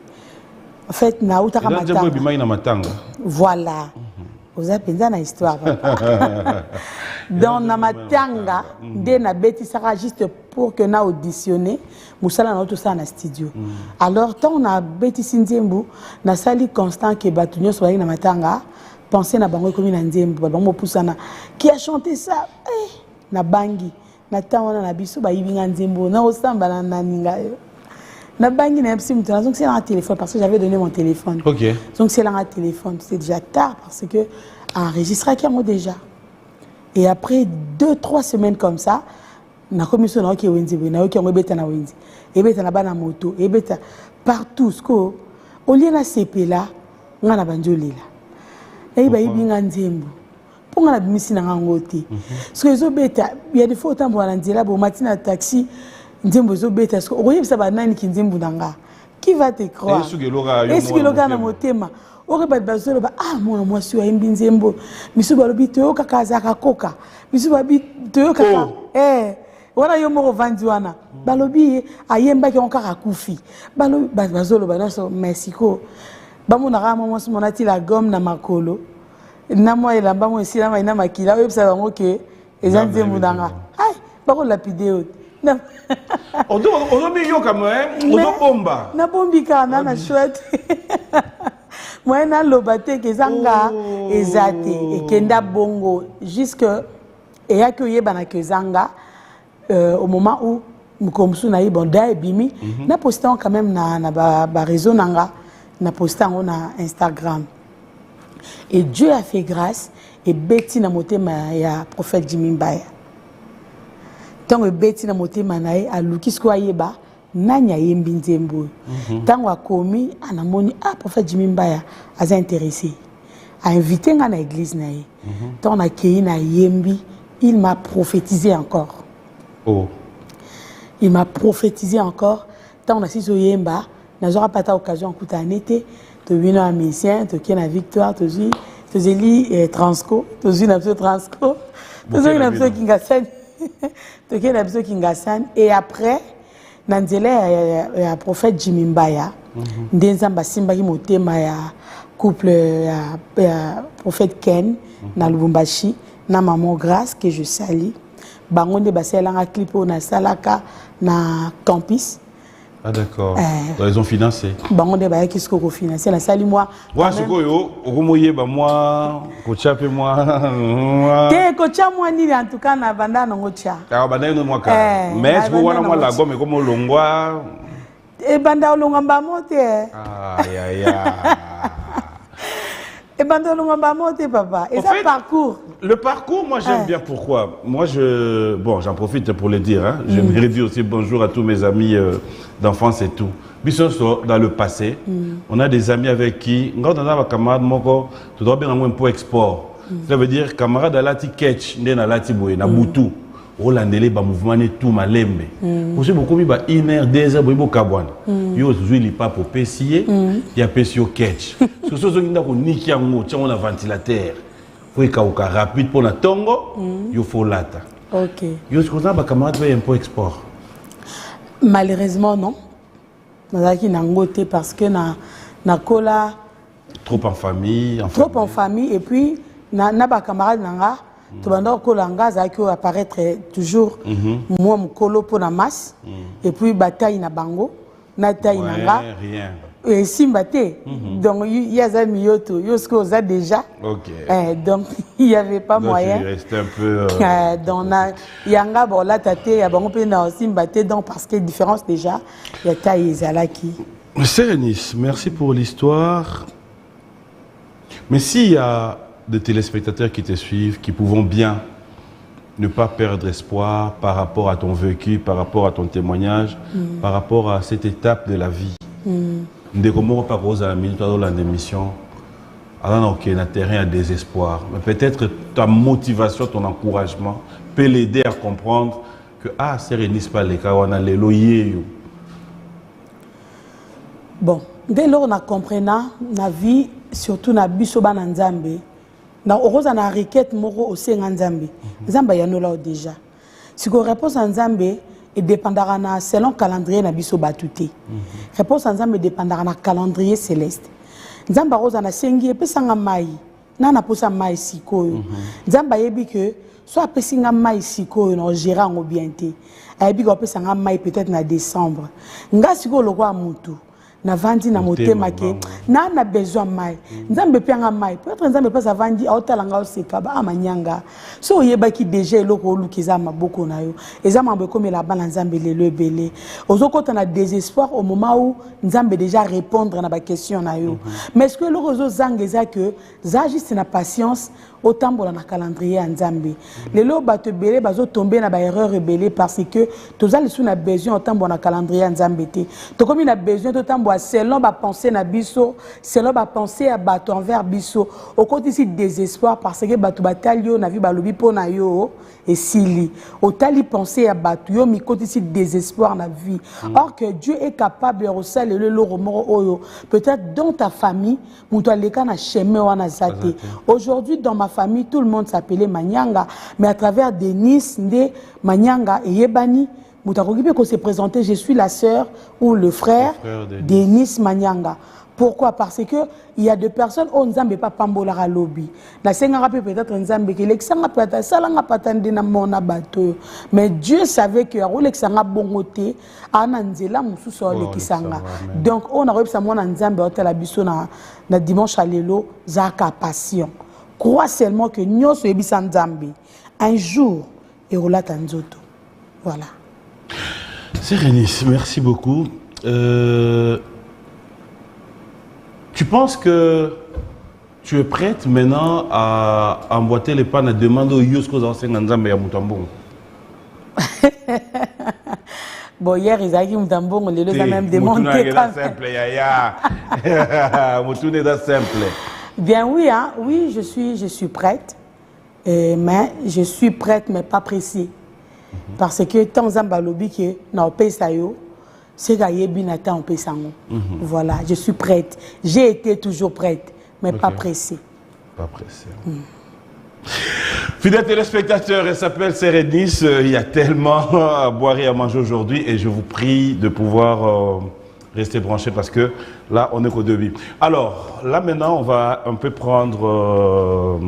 En fait na utaka matanga. Voilà. Vous avez pensé na histoire. Dans na matanga de na beti sera juste pour que na auditionné musala na tout ça na studio. Alors tant on a beti sinzembu na sali constant que batunyo so na matanga penser na bango comme na nzembu bango pusana qui a chanté ça na bangi na temps on a biso ba yibinga nzembu na osamba na ninga na bangi na epsi mutana donc c'est un téléphone parce que j'avais donné mon téléphone. OK. Donc c'est là un téléphone, c'est déjà tard parce que enregistré qui a déjà. Et après 2-3 semaines comme ça, na commission na ki wenzi na ki ngobeta na wenzi. Et beta na bana moto, et beta partout ce ko au lieu na CP là, ngana banjolila. Et ba yibinga nzembo. pour nga na bimisi na ngango te parce que ezobeta il y a des fois autant na nzela bo matina taxi nzembo ezobeta parce que oyebisa banani ki nzembo nanga qui va te croire est-ce que loka na motema ore ba bazolo ba ah mwana mwasi wa imbi nzembo misu balobi to kaka zaka koka misu babi to kaka wana yo moko vandi wana balobi ayemba ki onka kufi balobi bazolo banaso Mexico bamona kama mwasi monati la gomme na makolo na moi elamba mo esila mai na makila oyebisa bango ke eza nzembo nanga ai bako lapide ozo biyo kama ozo bomba na bombi kana na chouette moi na lobate ke zanga ezate ekenda bongo jusque eya ke yeba na ke zanga au moment où mukomsu na ibonda ebimi na postant quand même na ba réseau nanga na postant na Instagram. Et Dieu a fait grâce et Betty na motema ya prophète Jimmy Mbaya. Tant Betty na motema na a lukisko ayeba nanya yembi nzembo. Tant a commis anamoni prophète Jimmy Mbaya a intéressé. A invité nga na église na ye. Tant na kei na yembi, il m'a prophétisé encore. Oh. Il m'a prophétisé encore. Tant on a si yemba, n'aura pas ta occasion en été. Tu es un musicien, tu es une victoire, tu es transco, tu es une absurde transco, tu es une absurde kingasan, tu es une absurde kingasan. Et après, Nanzele a prophète Jimmy Mbaya, Ndenzamba Simba qui motema ya couple ya prophète Ken na Lubumbashi, na maman Grâce que je salue. Bangonde baselanga clip na salaka na campus. Ah d'accord. Ils ont financé. Bangonde ba qui ce qu'on financé la sali moi. Wa siko yo okomoye ba moi kochape moi. Te kocha moi ni en tout cas na banda na ngocha. Ka banda no moi ka. Mais ce wana moi la gomme comme longwa. E banda olonga ba mote. Aïe aïe aïe. Et ben papa. Et ça parcours. Le parcours, moi j'aime bien. Pourquoi? Moi bon, j'en profite pour le dire. Hein. Je me redis aussi bonjour à tous mes amis d'enfance et tout. Bisous dans le passé, on a des amis avec qui, quand on a un camarade, tu dois bien avoir un point export. Ça veut dire camarade à lati catch, n'a lati boy, na butu. Olandele ba mouvement ne tout malembe. Aussi beaucoup mi ba 1 heure 2 heures bo kabwana. Yo zuili pa pour pesier, ya pesio catch. Parce que ce qui nda ko niki yango, tia on a ventilateur. Faut ka rapide pour na tongo, yo faut lata. OK. Yo ce qu'on a ba camarade va un peu export. Malheureusement non. Nazaki nangote parce que na kola trop en famille, en famille et puis na ba camarade nanga tu vas donc apparaître toujours moi mukolo pour la masse et puis bataille na bango na taille nanga rien et simbate donc il y a des mioto yosko za déjà donc il y avait pas moyen il restait un peu donc na yanga bon la tate ya bango pe na simbate donc parce que différence déjà il y a taille ezalaki. Sérénis, merci pour l'histoire. Mais s'il y a des téléspectateurs qui te suivent, qui pouvons bien ne pas perdre espoir par rapport à ton vécu, par rapport à ton témoignage, par rapport à cette étape de la vie. Dès que moi, par exemple, à la minute de l'émission, alors on a terrain à désespoir. Mais peut-être ta motivation, ton encouragement peut l'aider à comprendre que c'est Sérénis pas les cas, on a les loyers. Bon, dès lors on a compris na vie, surtout na bisoba na Nzambe. Na oroza na requête moko aussi Nzambe. Nzambe ya nola déjà. Si ko réponse à Nzambe et dépendra na selon calendrier na biso batuté. Réponse à Nzambe dépendra na calendrier céleste. Nzambe roza na sengi epesanga mai. Na na posa mai sikoyo. Nzambe yebi que soit pesinga mai sikoyo na gérer ngo bien té. Ayebi ko pesanga mai peut-être na décembre. Nga siko lokwa mutu. Na vandi na motema ke na besoin mai nzambe pianga mai peut-être nzambe pas vandi aotalanga oseka ba amanyanga so yebaki déjà eloko lukiza maboko na yo ezama mbe comme la bana nzambe lelo ebele ozokota na désespoir au moment où nzambe déjà répondre na ba question na yo mais est-ce que eloko zo zangeza que za juste na patience autambola na calendrier nzambe lelo bato belé bazo tomber na ba erreur ebele parce que tozali sous na besoin autambola na calendrier nzambe te to comme na besoin autambola makambo selon ba penser na biso, selon ba penser à bato envers biso. Au côté ici désespoir parce que bato batalio na vi balobi pona yo et sili. Au tali penser à bato yo mi côté ici désespoir na vie. Or que Dieu est capable de ressaler le loro oyo. Peut-être dans ta famille, muto aleka na chemin wana zate. Aujourd'hui dans ma famille, tout le monde s'appelait Manyanga, mais à travers Denis, Nde Manyanga et Yebani, Moutakogipe se présenter, je suis la sœur ou le frère Denis Manyanga. Pourquoi? Parce que il y a des personnes où Nzambe pas pambola lobby. La sengara peut-être Nzambe qui l'exanga peut-être salanga patande na mona bateau. Mais Dieu savait que l'exanga bongoté ananzela mususu lekisanga. Donc on a reçu mona Nzambe hôtel la biso na dimanche à lelo zaka passion. Crois seulement que nyoso ebisa Nzambe. Un jour et relate nzoto. Voilà. Sérénis, merci beaucoup. Tu penses que tu es prête maintenant à emboîter les pas, à demander aux Yosko Zansenganzambe à Moutambong? Bon, hier, ils ont dit Moutambong, les deux ont même démonté. Simple, yaya. Moutoune est simple. Bien oui, hein, oui, je suis prête. Mais je suis prête, mais pas pressée. Parce que tant Zambalobi que na Pesayo, c'est gayebi na ta Pesango. Voilà, je suis prête. J'ai été toujours prête, mais pas pressée. Pas pressée. Fidèles téléspectateurs, elle s'appelle Sérénis. Il y a tellement à boire et à manger aujourd'hui et je vous prie de pouvoir rester branchés parce que là, on est qu'au début. Alors, là maintenant, on va un peu prendre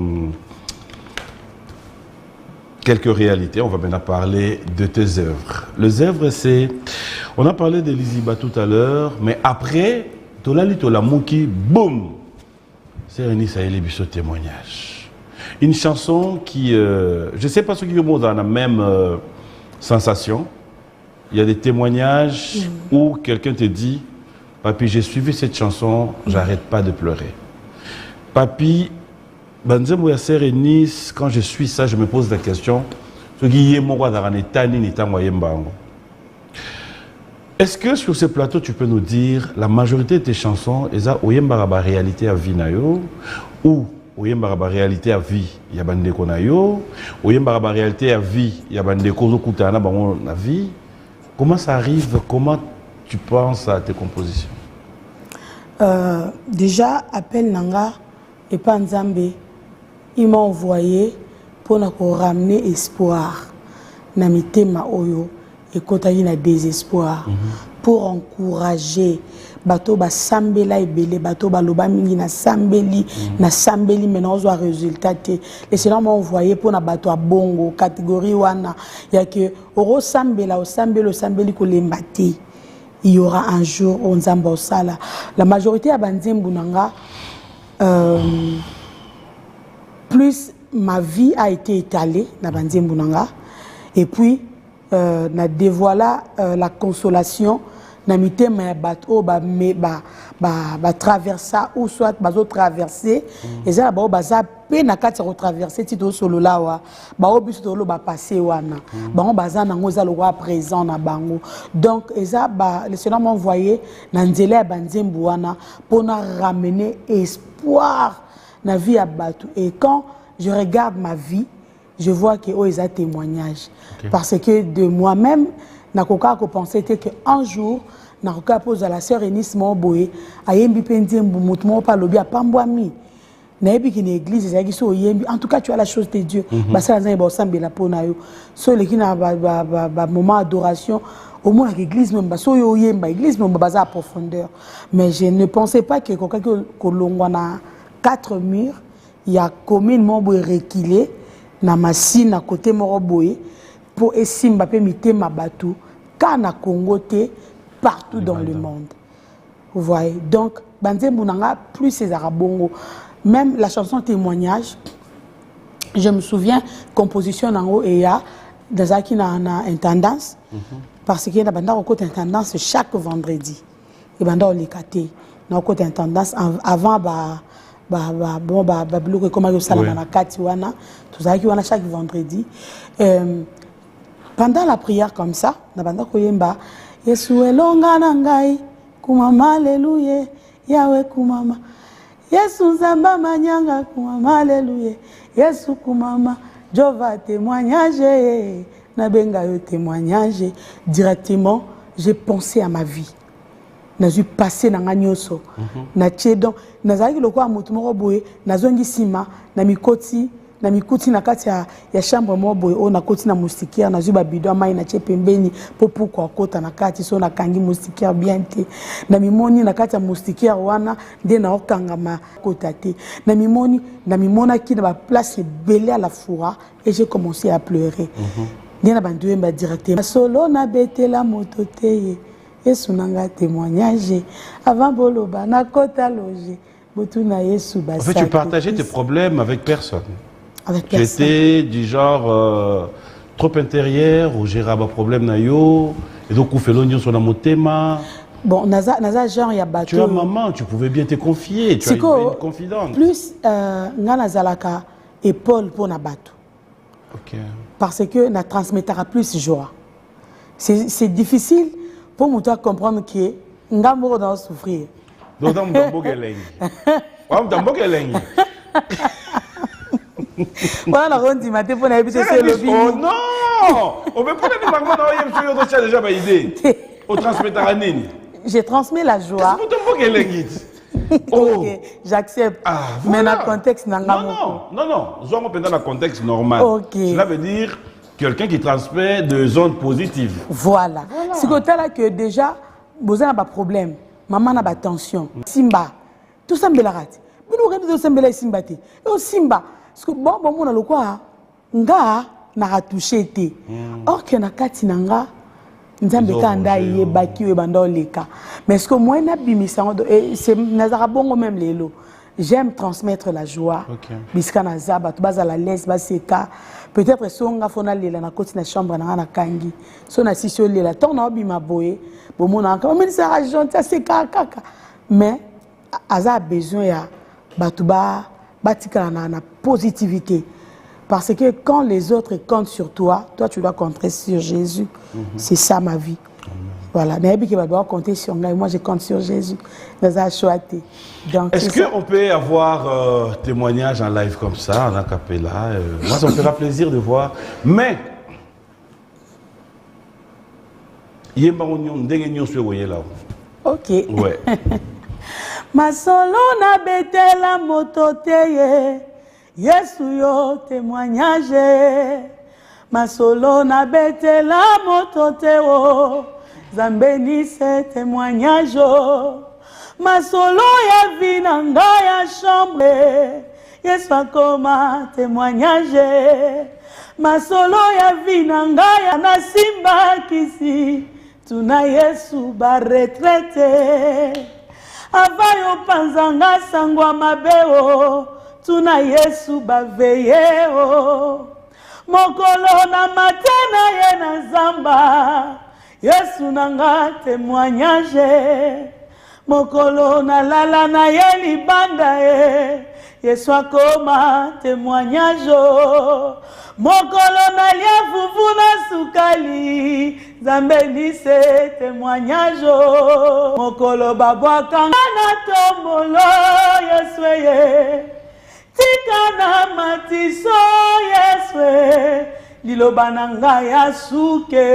quelques réalités. On va maintenant parler de tes œuvres. Les œuvres, c'est... On a parlé de Liziba tout à l'heure, mais après, Tolali Tolamouki, boum, Sérénis a élevé ce témoignage. Une chanson qui... je ne sais pas ce qui remonte dans la même sensation. Il y a des témoignages où quelqu'un te dit « Papi, j'ai suivi cette chanson, j'arrête pas de pleurer. » Papi, Banzembo Sérénis, quand je suis ça, je me pose la question est-ce que sur ce plateau, tu peux nous dire la majorité de tes chansons, eza oyembaraba réalité à vie nayo ou oyembaraba réalité à vie yabande konayo, oyembaraba réalité à vie yabande kozo kutana bango na vie? Comment ça arrive? Comment tu penses à tes compositions? Déjà, appel Nanga et Panzambe, il m'a envoyé pour nous ramener espoir. Namité ma oyo et quand il y a désespoir pour encourager bateau ba sambela ebele bateau ba loba mingi na sambeli maintenant on a résultat et c'est là m'a envoyé pour na bateau à bongo catégorie wana ya que oro sambela o sambeli ko lembati. Il y aura un jour où on zambosala. La majorité à Banzembu nanga plus ma vie a été étalée na Banzembu nanga et puis na dévoila la consolation na mité ma bateau ba traverser ou soit bazo traverser et ça ba baza pe na kati retraverser tito solo la wa ba obiso to lo ba passer wana ba baza na ngoza lo wa présent na bango donc eza ba le Seigneur m'a envoyé na nzela ya Banzembu wana pour na ramener espoir na vie à bateau et quand je regarde ma vie je vois que oh, ils ont témoignage. Parce que de moi-même, je pensais qu'un jour, je pose à la sœur Enis Moboé, à Yembi Pendiem, Boumoutoumou, Palobi, à Pambouami. L'église, en tout cas, tu as la chose de Dieu. Ça, c'est un moment d'adoration. Au moins, l'église, l'église, à profondeur. Mais je ne pensais pas que quelqu'un a 4 murs, il y a commune Moboé reculé. Na machine à côté moroboé pour esimba pe mité mabatu kana Congo te partout dans le monde. Vous voyez donc Banzembu nanga plus ces arabongo même la chanson témoignage je me souviens composition nango et ya dans aki na intendance parce que na banda côté intendance chaque vendredi et banda on lekate na côté intendance avant bon comment ça la kati wana tout ça qui wana chaque vendredi pendant la prière comme ça na banda koyemba Yesu elonga na ngai kumama Alléluia, Yahweh kumama. Yesu Nzamba Manyanga kumama Alléluia, Yesu kumama. Jova témoignage, Nabenga yo témoignage. Directement, j'ai pensé à ma vie. J'ai passé dans la nyoso. J'ai donc, nazaki loko amutu moko boye, nazongi sima, na mikoti na kati ya chambre mo boye, o na koti na moustiquaire, nazu ba bidon mai na pembeni po pourquoi kota na kati so na kangi moustiquaire bien te. Na mimoni na kati ya moustiquaire wana nde na okanga ma kota te. Na mimona ki na ba place belé à la fois et j'ai commencé à pleurer. Nde na bandu mba directement. Solo na bete la moto te. Yesu nanga témoignage avant boloba na kota loger botuna Yesu basa. En fait, tu partageais tes problèmes avec personne. Avec personne. Tu étais du genre trop intérieur ou j'ai un problème na yo et donc on fait l'oignon sur la motema. Bon, naza genre ya bateau. Tu as maman, tu pouvais bien te confier, tu as une confidente. Plus nga nazalaka épaule pour na bateau. OK. Parce que na transmettra plus joie. C'est difficile pour moi comprendre que nga moko dans souffrir. Donc dans mtambo kelengi. Wa mtambo kelengi. Voilà rondi matin pour na habiter c'est le oh non! On veut pas des mango dans yem sur yo tu as déjà ma idée. Au transmettra nini. Je transmets la joie. C'est mtambo kelengi. Oh, j'accepte. Ah, mais voilà. dans le contexte non. Nous pendant le contexte normal. Okay. Cela veut dire quelqu'un qui transmet des ondes positives. Voilà. C'est que là que déjà, vous avez un problème. Maman a une tension. Simba. Tout ça me l'a raté. Mais nous regardons Simba Simba. Et au Simba, parce que bon, on a le quoi? Nga n'a touché été. Or que na kati nanga. Nzambe kanda yebaki we banda oleka. Mais ce que moi na bimisa et c'est nazara bongo même lelo. J'aime transmettre la joie. Biska na zaba to baza la laisse baseka. Peut-être si on a fait na koti na chambre na kangi. So na sisio lela ton na bima boye. Bon mon encore mais ça rajonte c'est kaka. Mais aza besoin ya batuba batika na positivité. Parce que quand les autres comptent sur toi, toi tu dois compter sur Jésus. C'est ça ma vie. Voilà. Mais qui va devoir compter sur moi. Moi je compte sur Jésus. Est-ce qu'on peut avoir témoignage en live comme ça, en acapella? Moi ça me fera plaisir de voir. Mais ok. Ouais. Ma solo na betela mototeye. Yesu yo témoignage. Ma solo na betela mototeo. Zambeni se témoignage. Ma solo ya vinanga ya chambre. Yesu akoma témoignage. Ma solo ya vinanga ya nasimba kisi. Tuna Yesu ba retraite. Avayo panzanga sangwa mabeo. Tuna Yesu ba veyeo. Mokolo na matena ye na zamba. Yesu nanga témoignage. Mokolo na lala na ye libanda ye. Yesu akoma témoignage. Mokolo na lia fufu na sukali. Zambeni se témoignage. Mokolo babwaka na tombolo Yesu ye. Tika na matiso Yesu. Liloba nanga ya suke.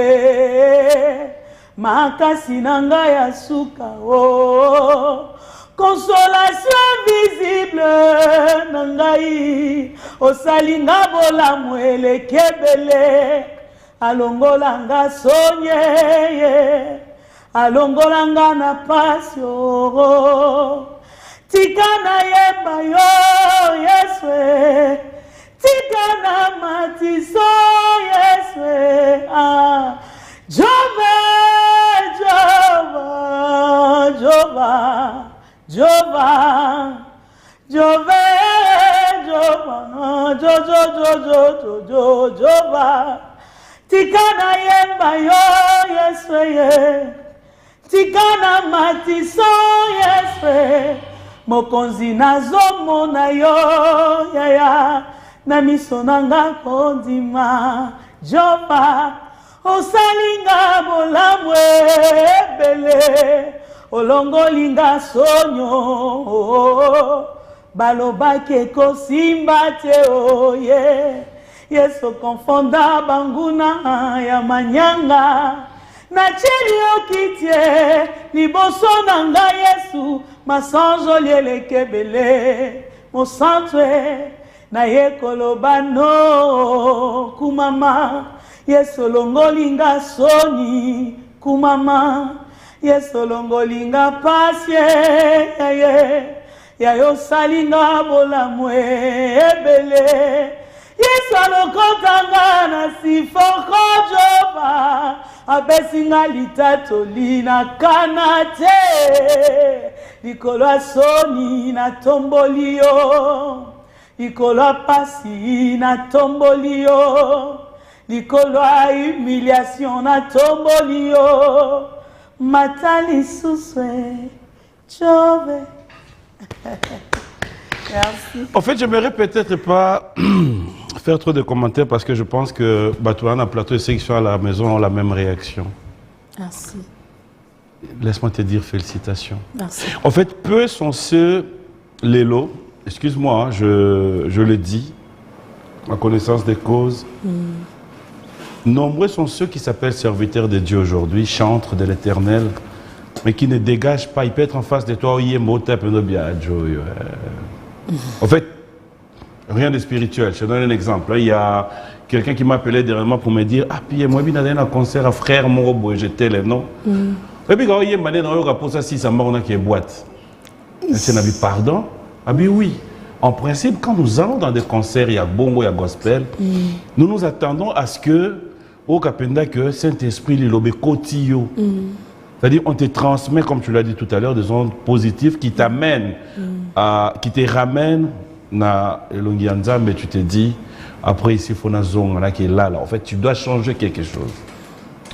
Makasi nanga ya suka oh. Consolation visible nangai osalinga bola mwele kebele alongolanga sonye alongolanga na pasio tikana yeba yo Yesu tikana matiso Yesu ah Jova tikana yemba yo Yesu tikana matiso Yesu mokonzi nazomona yo yaya na miso nanga kondima Jova osalinga bolamwe bele olongolinga sonyo balobaki kosimba te oye yeso konfonda banguna ya manyanga na cheli okitie liboso na nga yesu masanjo lielekebele mosantwe na ye koloba no kumama yesu longolinga soni kumama yesu longolinga pasye ya yo salinga bolamu ebele yesu alokotanga na sifoko joba abesinga litatoli na kana te likolo ya soni na tomboli yo likolo ya pasi na tomboli yo likolo ya humiliation na tomboli yo matali suswe chove. Merci. En fait, j'aimerais peut-être pas faire trop de commentaires parce que je pense que Batouana, Plateau et ceux qui sont à la maison ont la même réaction. Merci. Laisse-moi te dire félicitations. Merci. En fait, peu sont ceux, les lots, excuse-moi, hein, je le dis, à connaissance des causes. Nombreux sont ceux qui s'appellent serviteurs de Dieu aujourd'hui, chantres de l'Éternel, mais qui ne dégagent pas. Il peut être en face de toi, en fait, rien de spirituel. Je te donne un exemple. Il y a quelqu'un qui m'a appelé dernièrement pour me dire « Ah, puis moi, je suis un concert à frère Morobo, et j'étais là, non ?» Et puis, quand il y a une boîte. Pardon? Ah, bien oui. En principe, quand nous allons dans des concerts, il y a bongo, il y a gospel, nous nous attendons à ce que, au Kapenda, que Saint-Esprit, l'ilobé cotillo. C'est-à-dire, on te transmet, comme tu l'as dit tout à l'heure, des ondes positives qui t'amènent, qui te ramènent na Elongianza, mais tu te dis, après ici, il faut une zone là qui est là. En fait, tu dois changer quelque chose.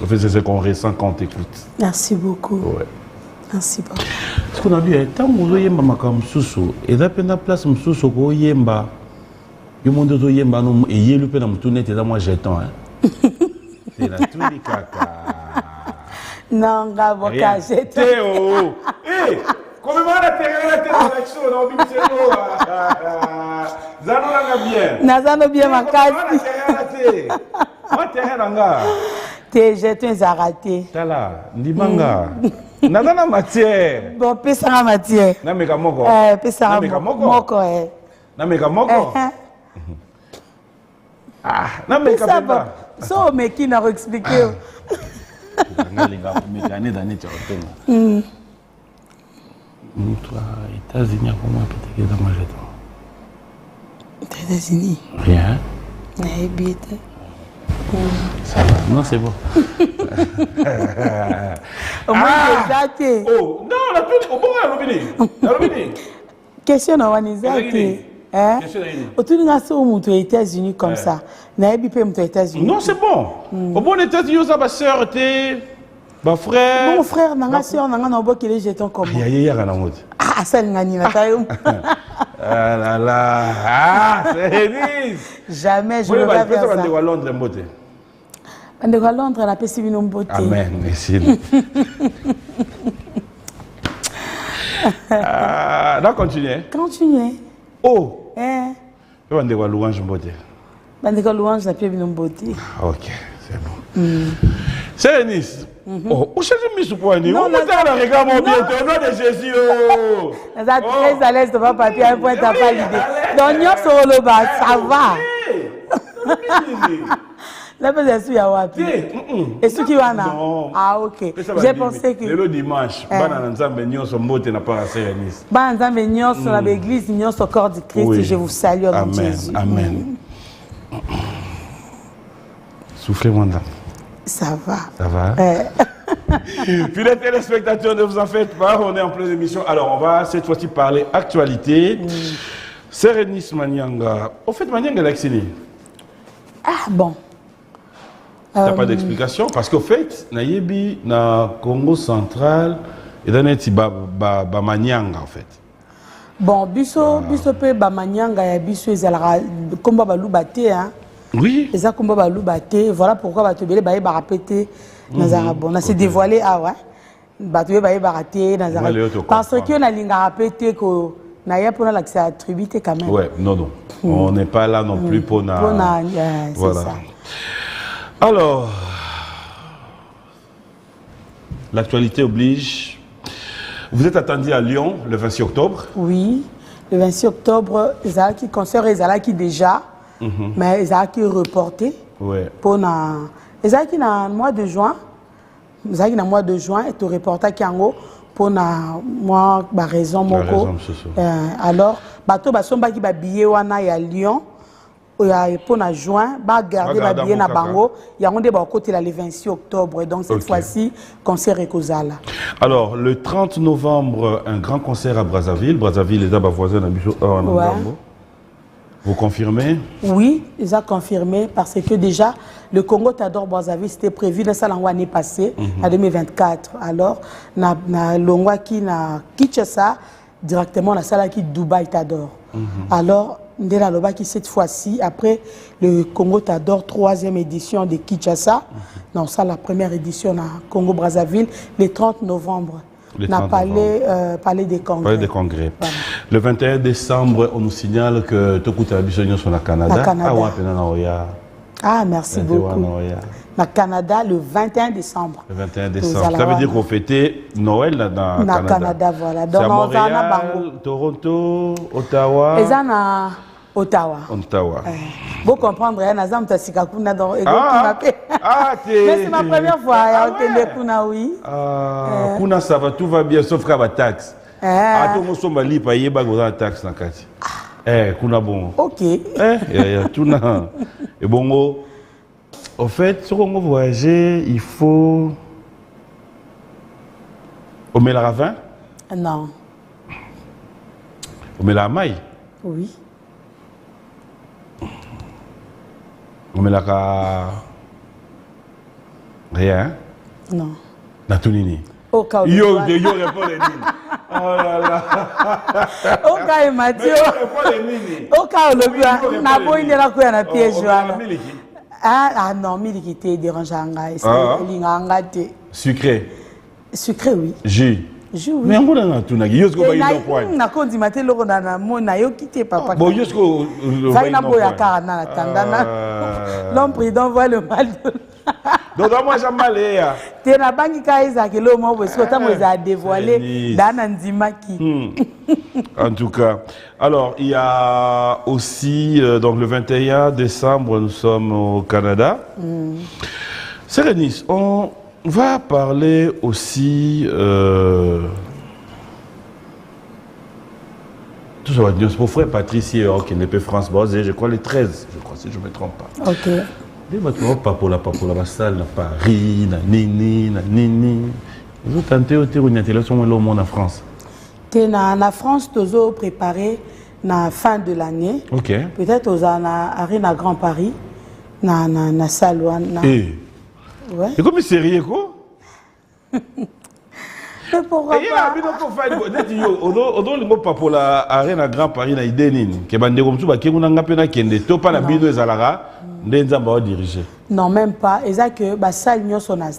En fait, c'est ce qu'on ressent quand on t'écoute. Merci beaucoup. Ouais. Merci beaucoup. Ce qu'on a dit, tant que vous yemba makam susu, et d'après la place mususu ko yemba, le monde to yemba no et yelu pe na mutune te da moi jeton hein. C'est la tout les caca. Non, avocat, jeton. Théo. Eh, comment on a terminé la télévision dans Bimseno? Zano langa bien. Nazano bien ma case. On terrain langa. Tes jetons zaraté. Tala, ndibanga. Nazana matière. Bon, pesa matière. Na meka moko. Pesa moko Na meka moko. Ah, na meka beba. So meki na expliquer. Ngalinga meka ne dani tshotema. Toi, États-Unis, comment peut-être dans ma jeton? États-Unis. Rien. Naibite. Ça va. Non, c'est bon. Au moins déjà. Oh, non, la toute au bon à l'obéni. Question na wanizaki. Hein? Autour de nation aux États-Unis comme ça. Naibite aux États-Unis. Non, c'est bon. Au bon États-Unis, ça va sœur t'es bah frère. Mon frère, nanga sœur, nanga na obo kele jeton comment? Ah, ça ngani na tayo. Ah là là. Ah, c'est Elise. Jamais je ne vais faire ça. On va à Londres mbote. On va à Londres la pesi bino mbote. Amen, merci. Ah, là continuez. Continuez. Oh. Eh. On va à louange mbote. On va à louange la pesi bino mbote. OK, c'est bon. C'est Elise. Oh, où cherchez mes soupçons? Non, on regarde mon bientôt, au nom de Jésus. Vous êtes très à l'aise de votre papier, un point, t'as pas l'idée. Donc, nous sommes le bas, ça va. Là, vous êtes sur Yawapi. Et ce qui va là? Ah, ok. J'ai pensé que. Le dimanche, Bananzambe Nyon, son mot n'a pas assez Nice. Bananzambe Nyon, sur l'église, Nyon, sur le corps du Christ, je vous salue au nom de Jésus. Amen. Soufflez-moi là. Ça va. Ça va. Puis les téléspectateurs, ne vous en faites pas, on est en pleine émission. Alors, on va cette fois-ci parler actualité. Sérénis Manyanga. Au fait, Manyanga Laxini. Ah bon. T'as pas d'explication? Parce qu'au fait, Nayebi, na Congo central, il y a un Manyanga en fait. Bon, biso pe Manyanga, ya biso ezalaka komba balubate hein. Oui. Et ça, comme voilà pourquoi tu vas te répéter. On s'est dévoilé. Ah ouais. bato ba baraté dans parce que na linga répéter que na ya pour l'accès à attribué quand même. Ouais, non. On n'est pas là non plus pour na. C'est ça. Alors, l'actualité oblige. Vous êtes attendu à Lyon le 26 octobre? Oui, le 26 octobre, Zaki concert Zaki déjà, mais Zaki reporté. Ouais. Pour na Zaki na mois de juin. Zaki na mois de juin et tout reportage qui en haut pour na moi ba raison moko. Alors bato ba somba qui ba billet wana ya Lyon ya pour na juin ba garder ba billet na bango ya on ba côté le 26 octobre donc cette fois-ci concert Ekozala. Alors le 30 novembre un grand concert à Brazzaville les ba voisins na biso Vous confirmez? Oui, ils ont confirmé parce que déjà, le Congo Tador Brazzaville, c'était prévu dans l'année passée, en 2024. Alors, na longwa qui na Kinshasa, directement la salle qui Dubaï Tador. Alors, dès la loba qui cette fois-ci, après le Congo Tador, 3e édition de Kinshasa, non, ça la première édition na Congo Brazzaville, le 30 novembre. On a parlé des congrès. Parlé des congrès. Voilà. Le 21 décembre, on nous signale que Tokuta Abisonio sont au Canada. Ah, merci beaucoup. Au Canada, le 21 décembre. Le 21 décembre. Ça veut dire qu'on fêtait Noël dans le Canada. Voilà. C'est à Montréal, Toronto, Ottawa. Et ça, Ottawa. Vous comprendre, mais c'est ma première fois. Oui. Kuna ça va, tout va bien, sauf qu'il y a des taxes. Tout le monde a payé des taxes. Kuna bon. Ok. Et bon, en fait, si on voyager, il faut. On met la ravin? Non. On met la maille? Oui. On met la rien? Non. La Tounini. Au cas où. Yo répond les lignes. Oh là là. Au cas où Mathieu. Au cas où le n'a pas une la couille na piège joana. Ah non, miliki était dérangeant c'est linganga Sucré. Sucré oui. Jus. Jus. Mais on a tout na yosko ba ino point. Na kondi maté loko na mona yo quitté papa. Bon yosko va ina boya kana na tandana. L'homme prudent voit le mal. Donc moi j'ai malé ya. Té na bangi kaisa ke lo mo bosko ta mo za dévoiler dana ndimaki. En tout cas, alors il y a aussi donc le 21 décembre nous sommes au Canada. Sérénis, on va parler aussi tout ça va dire mon frère Patrice qui n'est pas France basé, je crois les 13, je crois si je ne me trompe pas. OK. Les bateaux papola la salle na Paris, na Nini. Vous tentez au terrain d'intelligence au monde en France. En France, nous avons préparé la fin de l'année. OK. Peut-être aux Arena Grand Paris, na salle. Et et comme c'est sérieux quoi? Mais pourquoi pas? On le mot papola Arena Grand Paris na idée nini? Que bande comme ça qui on a pena kende to pas na bino ezalara ndenzamba diriger. Non même pas. Eza que ba salle nyoso na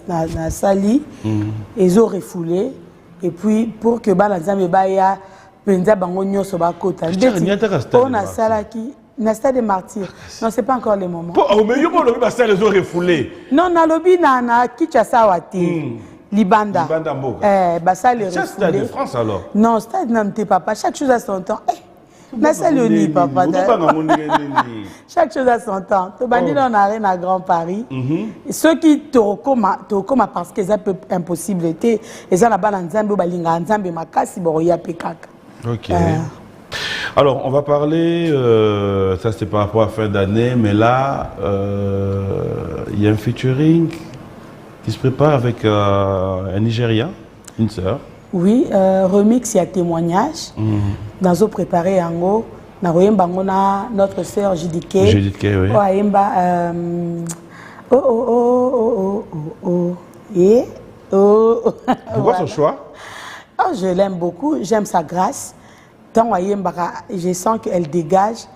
sali ils ont refoulé et puis pour que ba nzambe ba ya penza bango nyoso ba kota. On a sala qui na stade des martyrs. Non, c'est pas encore le moment. Mais yo mo ba salle les ont refoulé. Non, na lobi na Kinshasa wate. Libanda. Libanda mboka. Bah ça les refoulé. Stade de France alors. Non, stade n'était papa. Chaque chose à son temps. Na salle ni papa. Chaque chose à son temps. To bandi on arène à Grand Paris. Ceux qui te recommandent parce que c'est impossible été et ça la bala nzambe balinga nzambe makasi boroya pekaka. OK. Alors, on va parler, ça c'était par rapport à fin d'année, mais là, il y a un featuring qui se prépare avec un Nigérien, une sœur. Oui, remix, il y a témoignage. Nous avons préparé un go. Nous avons notre sœur JDK. JDK, oui. Pourquoi ce choix? Je l'aime beaucoup, j'aime sa grâce. Je sens qu'elle dégage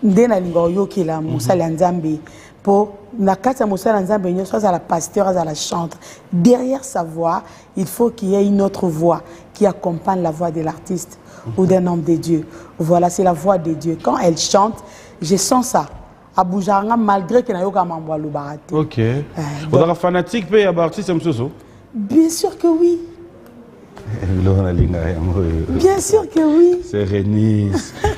ndena lingo yokela musala nzambe pour na kati ya musala nzambe nyo soit à la pasteur à la chantre. Derrière sa voix, il faut qu'il y ait une autre voix qui accompagne la voix de l'artiste ou d'un homme de Dieu. Voilà, c'est la voix de Dieu. Quand elle chante, je sens ça. À Boujaranga, malgré que Nayoka Mamboa le baraté. Ok. Vous êtes fanatique, puis il y a artiste Msoso? Bien sûr que oui. Bien sûr que oui. C'est Renis.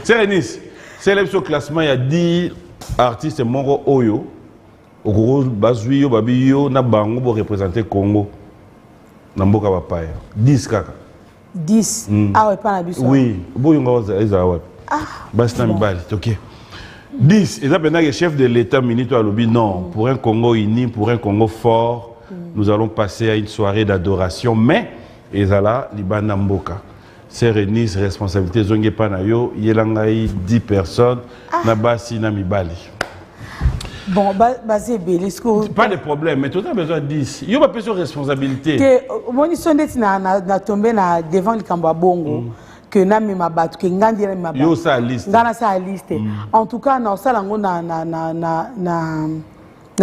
C'est Renis. C'est le classement, il y a 10 artistes Moro Oyo. Au gros, Bazuyo, Babiyo, Nabango pour représenter Congo. Namboka Bapaya. 10 kaka. 10. Ah ouais, pas la bus. Oui. Boyonga Ezawat. Ah. Basta Mibali. Ok. 10. Et là, maintenant, le chef de l'État, Minito Alobi, non. Pour un Congo uni, pour un Congo fort, nous allons passer à une soirée d'adoration. Mais, Ezala, Liban Namboka. C'est Renis, responsabilité, Zonge Panayo, Yelangaï, 10 personnes, Nabasi, Namibali. Bon, basé Belisco. Pas de problème, mais tout a besoin de 10. Il y a pas de responsabilité. Que mon sonnet na tombé na devant le Kamba Bongo. Que na mi mabatu, que ngandi na mi mabatu. Yo sa liste. Ngana sa liste. En tout cas, na salango na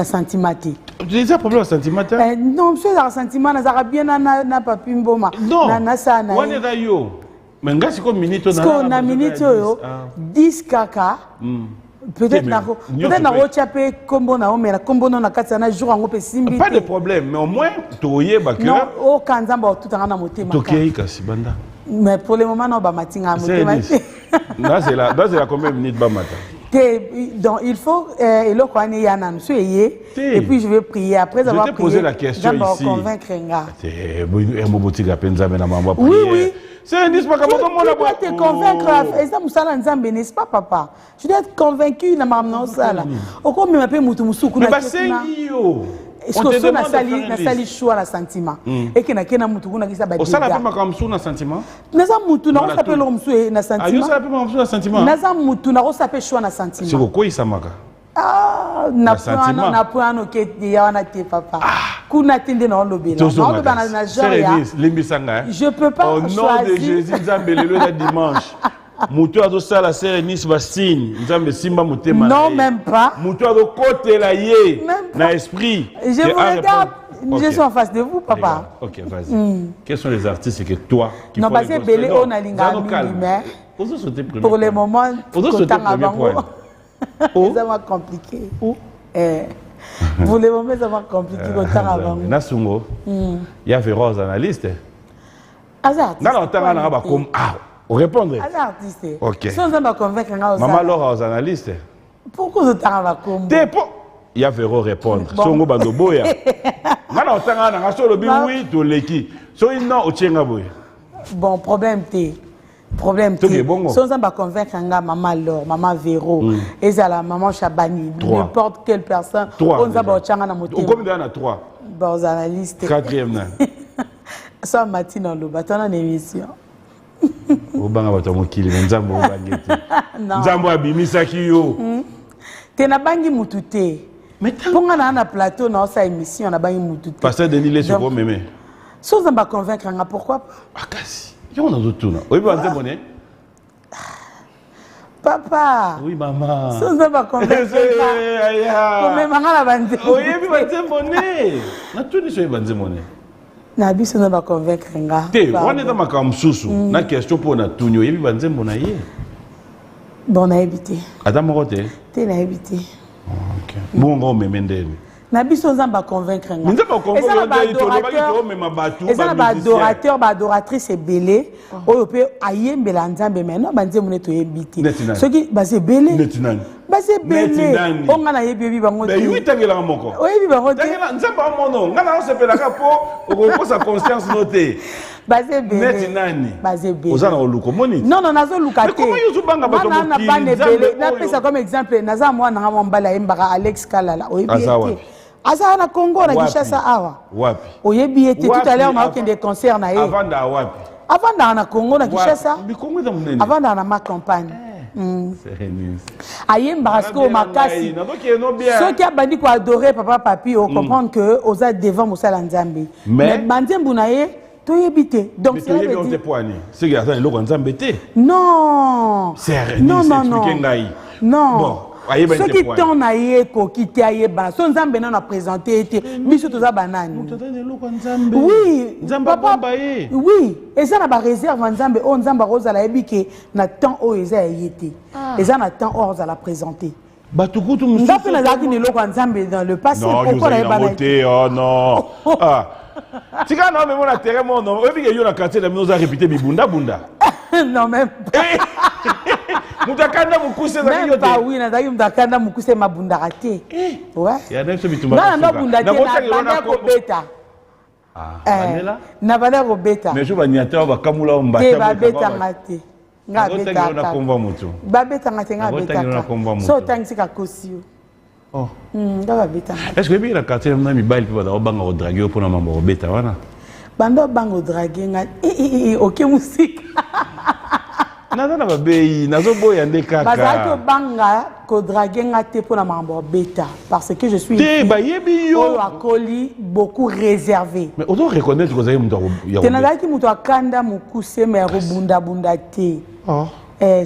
sentimati. Tu as un problème de sentimati? Non, monsieur, le sentiment, na bien na papi mboma. Non. Na sa na. On est là yo. Mais nga si comme minute na minute yo 10 kaka. Peut-être na rochape combo na omera combo na kati na jour ngo pe simbi. Pas de problème, mais au moins toye ba que. Non, au kanzamba tout en motema. Toké kasi banda. Mais pour le moment non ba matinga motema. Là c'est la combien de minutes ba matin? Donc il faut et et puis je vais prier après avoir prié. Je t'ai posé la question ici. Convaincre nga. Oui oui. C'est un disque pas comme on doit te convaincre et ça musala nzambe n'est-ce pas papa? Je dois être convaincu na mamna sala. Oko me mape mutu musuku na. Mais c'est yo. On te demande na sali choix la sentiment. Et que na kena mutu kuna kisa ba. O sala pe makamsu na sentiment? Na za mutu na osape lo msu na sentiment. Ayo sala pe makamsu na sentiment? Na za mutu na osape choix na sentiment. C'est quoi ça maka? Ah, na point que yana te papa. Kuna tinde na lobela. Na bana na joya. Je peux pas choisir. Au nom de Jésus, Nzambe le dimanche. Mutu azo sala Serenis Bastine, Nzambe simba mutema. Non même pas. Mutu azo côté la yé na esprit. Je vous regarde. Je suis en face de vous, papa. Ok, vas-y. Quels sont les artistes que toi qui non, parce que Belé on a linga pour le moment. Ça va compliqué. Pour le moment, ça va compliqué. Nasungo, il y a Rose analyste. Azartiste. On répondre. Azartiste. Ok. Sans me convaincre. Maman Laura aux analystes. Pourquoi vous t'en comme il y a Véro répondre. Songo bando boya. Nana otanga na ngaso lobi oui to leki. So ino ochenga boya. Bon problème té. Problème té. Sans me convaincre nga maman Laure, maman Véro, et ça la maman Chabani, n'importe quelle personne. On va ochanga na moto. Combien d'années 3? Bon analyste. Quatrième nan. Ça Martine en lo batana en émission. Obanga bato mokili nzambo obangete. Nzambo abimisa ki yo. Tena bangi mutute. Mais ponga na plateau na sa émission na bangi mutute. Pasteur Denis les sur mémé. Sans me convaincre nga pourquoi pas? Akasi. Yo on a tout na. Oui banze bonné. Papa. Oui maman. Sans me convaincre. Comme manga la banze. Oui banze bonné. Na tout ni so banze bonné. Na biso na ba convaincre nga. Te, on est dans ma kamsusu. Na question pour na tunyo yebi banze mbona ye. Bon na habité. Adam Morote. Te na habité. OK. Bon ngo memendeni. Na biso nzamba convaincre nga. Nzamba convaincre to ba to mema batu. Eza ba adorateur ba adoratrice belé oyo pe ayembela nzambe mena banze mune to yebiti. Soki ba se belé. Netinani. Ba se belé. Onga na yebi bango. Mais oui tangela moko. Oui bango. Tangela nzamba mono. Ngana on se pelaka po oko sa conscience noté. Basé belé. Netinani. Basé belé. Ozana oluko moni. Non nazo lukate. Mais comment yuzu banga bato mokili. Na pesa comme exemple naza mwana nga mbala yembaka Alex Kalala. Oyebi. Asa na Congo na Kinshasa awa. Wapi. Oyebi était tout à l'heure na aucun des concerts na ye. Avant da wapi. Avant na Congo na Kinshasa. Avant na ma campagne. Ayemba parce que makasi. Ceux qui a bandi ko adorer papa papi au comprendre que oza devant Mosala Nzambe. Mais bandembu na ye to yebite. Donc c'est vrai. C'est que ça le Nzambe té. Non. C'est non. Non. Bon. Ceux qui t'ont aïeko, qui t'aïeba, son Nzambe n'a présenté, Michou Toza Banane. Oui, papa, oui, et ça n'a pas réserve en Nzambe, on Nzamba Rosa la ébike, n'a tant o eza ayete. Et ça n'a tant o la présenter. Batukutu Nzambe n'a zaki ni loko Nzambe dans le passé. Pourquoi la ébanoté? Oh non. Ah. Si quand on a même un terrain, mon nom, et puis il y a un quartier, nous a répété Bibunda Bunda. Non, même pas. Mutakanda mukuse za même pas, oui, nazaki mutakanda mukuse mabunda raté. Ouais. Il y a même ce bitumba. Non, bunda te na beta. Ah, Vanilla. Na bana beta. Mais je vais n'y attendre, va kamula on te ba beta ngate. Nga beta. Na komba mutu. Ba beta ngate nga beta. So tangisi ka kosio. Oh. Nga beta. Est-ce que bien la quartier na mi bail pe ba banga o draguer pour na mambo beta wana? Bando bango draguer nga. OK musique. Naza na babeyi nazo boya nde kaka bazaki banga ko draguer nga te pona mambo beta parce que je suis te ba yebi yo o akoli beaucoup réservé. Mais on doit reconnaître que zayi muto ya te nazaki muto akanda mukuse me robunda bunda te. Oh.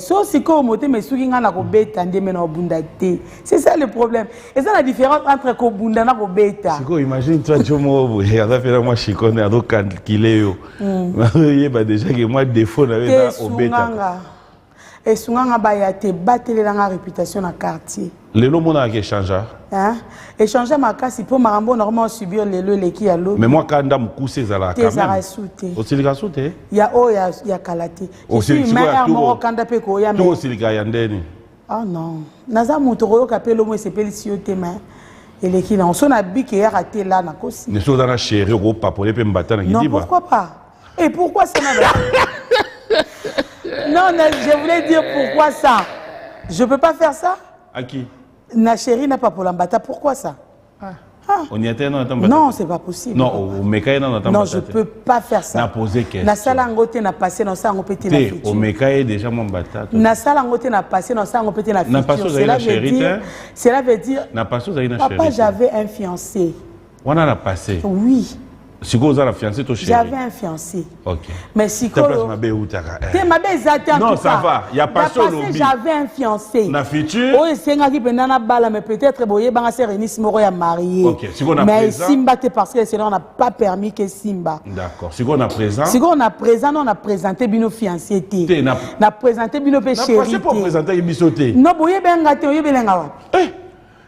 So si ko moté me suki nga na ko beta ndeme na bunda te. C'est ça le problème. Et ça la différence entre ko bunda na ko beta. Siko imagine toi Jomo ya za faire moi chikone ado calculer yo. Yeba déjà que moi défaut na au beta. Et sunganga ba ya te batele na réputation na quartier. Lelo mona ke changer. Hein? Échanger ma casse pour marambo normalement subir les qui à l'eau. Mais moi quand ndam kousé za la quand même. Aussi les gasouté. Ya o ya kalate. Aussi mais mo kanda pe ko ya mais. Tout aussi les yandeni. Ah non. Naza mutoro kapelo mo sepeli si yote mais et qui on son habit qui est raté là na kosi. Ne so dans chéri go papoler pe mbata na non pourquoi pas? Et pourquoi ça n'a non, je voulais dire pourquoi ça. Je peux pas faire ça. À qui? Na chérie n'a pas pour l'ambata. Pourquoi ça? On y était dans non, c'est pas possible. Non, au Mekaï dans non, je peux pas faire ça. Na posé question. Na salangote na passé dans ça on peut na futur. Au Mekaï déjà mon bata. Na salangote na passé dans ça on peut na futur. Cela veut dire. Na passé na chérie. Papa, j'avais un fiancé. On a passé. Oui. Si vous avez un fiancé, toi chérie. J'avais un fiancé. Ok. Mais si tu non, ça va. Il y a pas ça lobby. J'avais un fiancé. Na futur. Oh, c'est un qui pendant na balle, mais peut-être boye banga Sérénis Moro ya marié. Ok. Si on a mais présent. Simba te parce que le Seigneur n'a pas permis que Simba. D'accord. Si on a présent. Si on a présent, on a présenté bino fiancé te. Na présenté bino pe chérie. Na pas présenter bisoté. Non, boye benga te, boye belenga wa.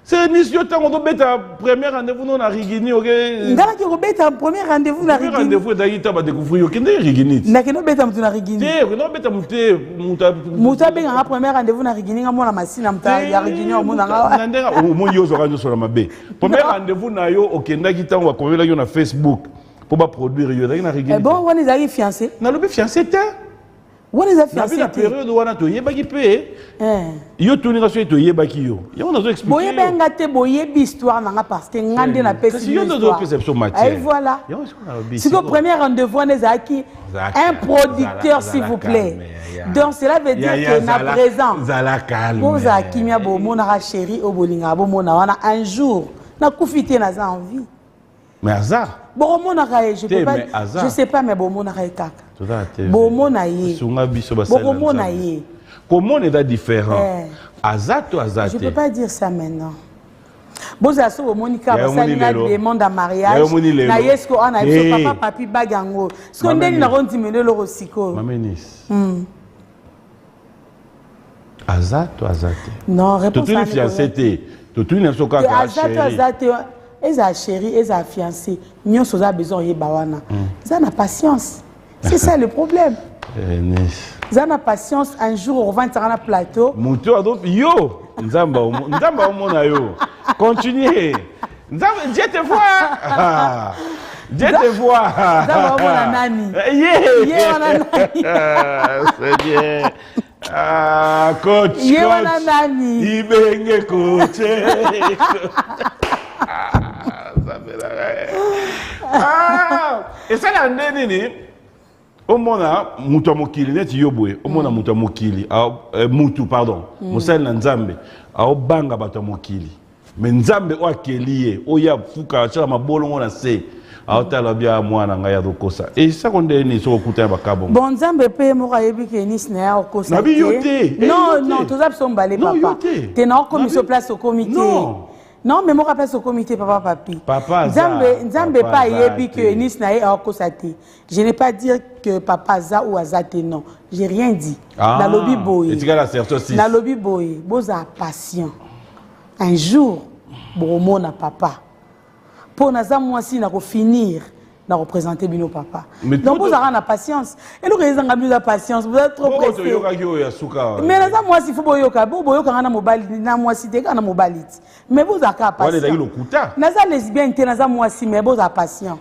C'est mission tant on doit mettre premier rendez-vous non à Rigini OK. Ngala ki robeta premier rendez-vous na Rigini. Rendez-vous d'ailleurs ba découvrir OK ndé Rigini. Na kino beta mtu na Rigini. Te, no beta muté muta benga premier rendez-vous na Rigini ngamo na masina mta ya Rigini o muna nga. Na ndenga o mo yozo kanyo so na mabe. Premier rendez-vous na yo OK ndaki tant wa komela yo na Facebook pour ba produire yo na Rigini. Bon, on est fiancé. Na lobi fiancé te. On est fiancé. La période où on a tout yebaki pe. Yo tout ninga so to yebaki yo. Yo on a expliqué. Boye benga te boye bi histoire nanga parce que ngande na pesi. Si yo do perception matière. Et voilà. Si le premier rendez-vous on est aki un producteur s'il vous plaît. Donc cela veut dire que na présent. Zala calme. Vous aki mia bo mona chérie o bolinga bo mona wana un jour na kufité na za envie. Mais hasard. Bon mona je peux pas. Je sais pas mais bon mona kaka. Bon mona ye. Bon mona ye. Comment on est différent? Azato azate. Je peux pas dire ça maintenant. Boza so Monica basali na demande en mariage. Na yesko on a papa papi bagango. Ce qu'on dit na rondi melelo rosiko. Mamenis. Azato azate. Non, réponse à fiancé té. Tout une soka ka chérie. Azato azate. Eza chérie, eza fiancé. Nyon soza besoin yeba wana. Ça na patience. C'est ça le problème. Ça na patience un jour on va entrer na plateau. Muto ado yo. Nzamba omona yo. Continuez. Nzamba Dieu te voit. Dieu te voit. Nzamba omona nani? Yeah nani. C'est bien. Ah coach. Yeah nani? Ibenge coach. Et ça la nini au mona mutu mokili neti yobwe au mona mutu mokili mutu pardon musal na nzambe au banga bato mokili Mais Nzambe oa kelie, oya fuka chala mabolongo na se. Aotala bia mwana ngaya dokosa. Et ça qu'on dit sur okuta bakabon. Bon Nzambe pe mo yebi ke nis na ya okosa. Nabi yote. Non, tous absom balé papa. Non yote. T'es na commission place au comité. Non, mais moi place au comité papa papi. Papa Nzambe pas yebi que nis na ya okosa te. Je n'ai pas dit que papa za ou azate non. J'ai rien dit. Na lobby boy. Et tu gars la certo aussi. Na lobby boy, boza patient. Un jour, bon na papa. Pour naza moi si na finir na représenter bino papa. Donc vous avez la patience. Et le raison nga la patience, vous êtes trop pressé. Mais naza moi si faut boyoka na mobile na moi si na mobile. Mais vous avez patience. Naza lesbienne te naza moi si mais vous avez patience.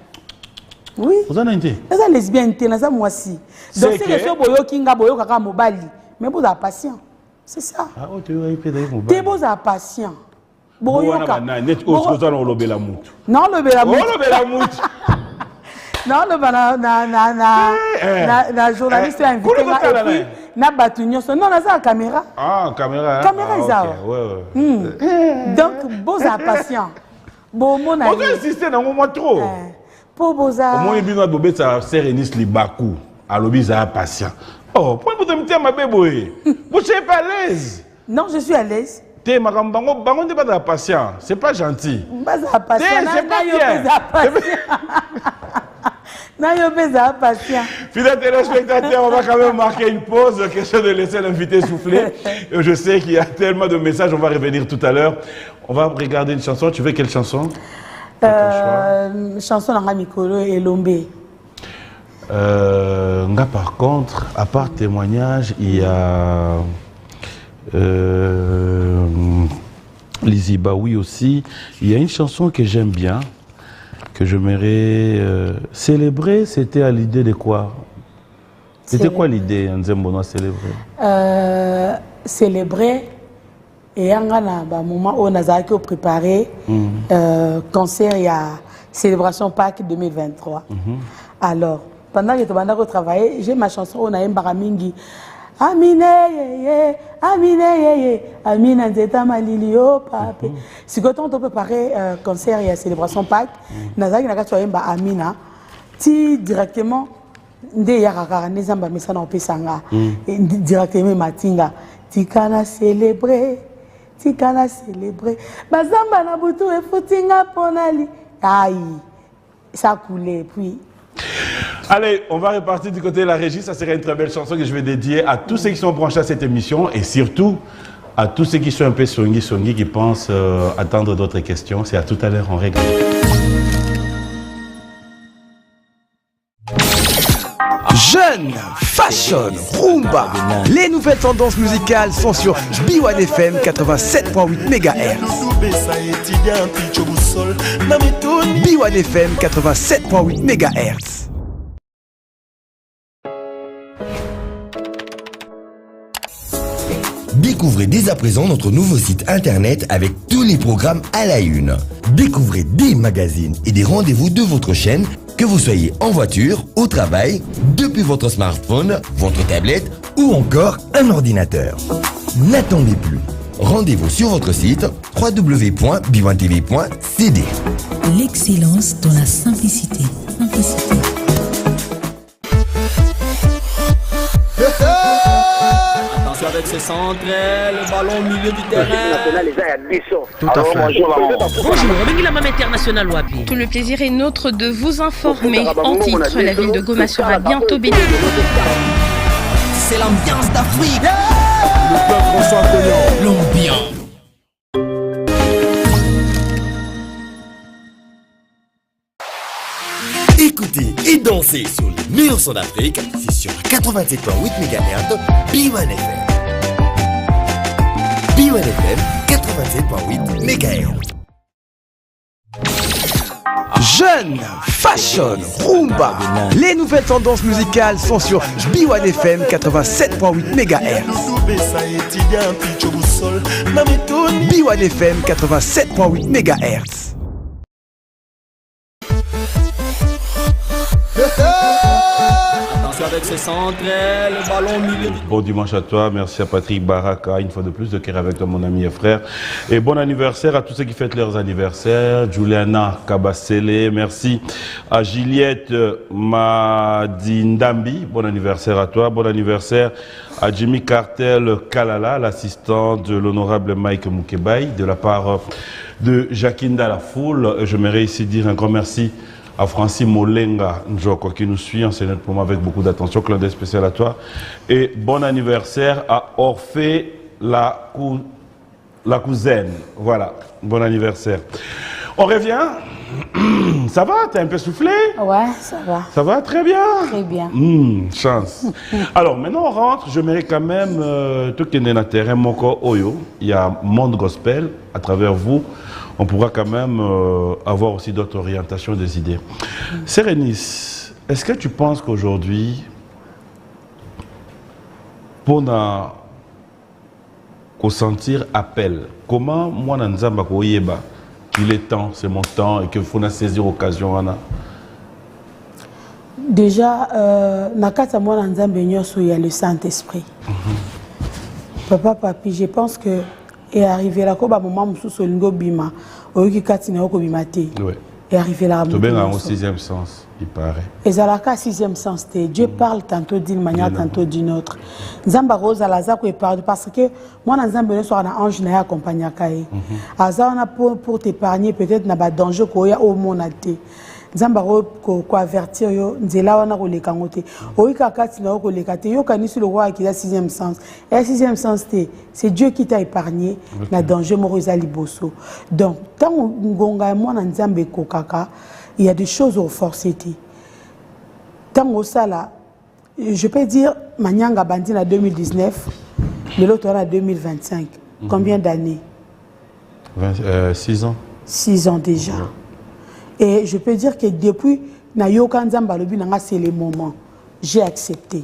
Oui. Vous avez été. Naza lesbienne te naza moi si. Donc c'est que so boyoki nga boyoka ka mobile, mais vous avez patience. C'est ça. Ah oh tu vas pédé mobile. Te vous avez patience. Boyoka. Non, le bela mutu. Non, le bela mutu. Non, le na journaliste invité na batunyo non na za caméra. Ah, caméra. Caméra ça. Ouais. Donc boza patient. Bon mon ami. On va insister dans moi trop. Pour boza. Au moins bino bobé ça Serenis Libaku. Alobi za patient. Oh, pourquoi vous me ma bébé? Vous êtes pas à l'aise? Non, je suis à l'aise. T'es ma bango n'est pas de la patience, c'est pas gentil. C'est pas bien. Fidèles téléspectateurs, on va quand même marquer une pause, question de laisser l'invité souffler. Je sais qu'il y a tellement de messages, on va revenir tout à l'heure. On va regarder une chanson. Tu veux quelle chanson? Chanson d'Anga Mikolo et Lombé. Par contre, à part témoignage, il y a Lizzy Baoui aussi. Il y a une chanson que j'aime bien, que j'aimerais célébrer. C'était à l'idée de quoi? C'était quoi l'idée, Nzembono, célébrer? Célébrer. Et en un moment où on a préparé concert, il y a célébration Pâques 2023. Alors, pendant que je travaillais, j'ai ma chanson, on a un baramingi. Amine yeye, Amine yeye, Amine nzeta malilio pape. Si quand on peut préparer concert et célébration Pâques, nazaki nakatwa yemba Amina, ti directement nde yakaka nezamba mesana opesanga directement matinga tikana célébrer, tikana célébrer. Bazamba na butu e futinga ponali. Aïe, ça coulait puis. Allez, on va repartir du côté de la régie. Ça serait une très belle chanson que je vais dédier à tous ceux qui sont branchés à cette émission et surtout à tous ceux qui sont un peu songi, qui pensent attendre d'autres questions. C'est à tout à l'heure, on règle. Jeune, fashion, rumba. Les nouvelles tendances musicales sont sur B1FM 87.8 MHz. B1FM 87.8 MHz. Découvrez dès à présent notre nouveau site internet avec tous les programmes à la une. Découvrez des magazines et des rendez-vous de votre chaîne, que vous soyez en voiture, au travail, depuis votre smartphone, votre tablette ou encore un ordinateur. N'attendez plus. Rendez-vous sur votre site www.b1tv.cd. L'excellence dans la simplicité. Avec ses centres, le ballon au milieu du terrain. Tout à fait. Bonjour, Benguilamam International Wapi. Tout le plaisir est nôtre de vous informer. En titre, la ville de Goma sera bientôt bénie. C'est l'ambiance d'Afrique. Le peuple François Cognon. L'ambiance. Écoutez et dansez sur les meilleurs sons d'Afrique, c'est sur 87.8 MHz, B1FM. B1FM 87.8 MHz. Jeune, fashion, rumba. Les nouvelles tendances musicales sont sur B1FM 87.8 MHz. B1FM 87.8 MHz. avec ses centres, le ballon au milieu du... Bon dimanche à toi, merci à Patrick Baraka, une fois de plus de cœur avec toi mon ami et frère. Et bon anniversaire à tous ceux qui fêtent leurs anniversaires. Juliana Kabasele, merci à Juliette Madindambi, bon anniversaire à toi. Bon anniversaire à Jimmy Cartel Kalala, l'assistant de l'honorable Mike Moukebaï, de la part de Jacinda La Foule. Je m'aimerais ici dire un grand merci à Francis Molenga Njoko qui nous suit en scène pour moi avec beaucoup d'attention. Clin d'œil spécial à toi. Et bon anniversaire à Orphée, la cousine. Voilà, bon anniversaire. On revient. Ça va? T'es un peu soufflé? Ouais, ça va. Ça va très bien? Très bien. Chance. Alors maintenant on rentre. Je mérite quand même tout qui est dans le terrain Moko Oyo. Il y a Monde Gospel. À travers vous, on pourra quand même avoir aussi d'autres orientations, des idées. Sérénice, est-ce que tu penses qu'aujourd'hui, pour sentir appel, comment moi Nzamba Koyeba, qu'il est temps, c'est mon temps et qu'il faut saisir l'occasion? Déjà, Nakata moi Nzamba il y a le Saint-Esprit. Papa, papi, je pense que est arrivé là, comme moment où Solingo Bima, au qui Katina Okobimate. Oui. Est arrivé là. Tu es bien au sixième sens, il paraît. Et Zalaka sixième sens, Dieu parle tantôt d'une manière, tantôt d'une autre. Nzamba Rose à la Zako est parle parce que moi, Nzamba ne soit un ange n'a accompagné Kaye. Azana pour t'épargner peut-être n'a pas danger qu'il y a au monde. Nzamba ko avertir yo nzela wana ko leka ngote oika kati na ko leka te yo kanisi le roi qui a sixième sens et sixième sens c'est Dieu qui t'a épargné na danger moko ezali boso. Donc tant ngonga moi na Nzambe ko kaka il y a des choses au forcété tant au sala je peux dire Manyanga bandi na 2019 le l'autre en 2025 combien d'années 6 ans 6 ans déjà. Et je peux dire que depuis Nayoka Nzamba Lobi c'est le moment. J'ai accepté.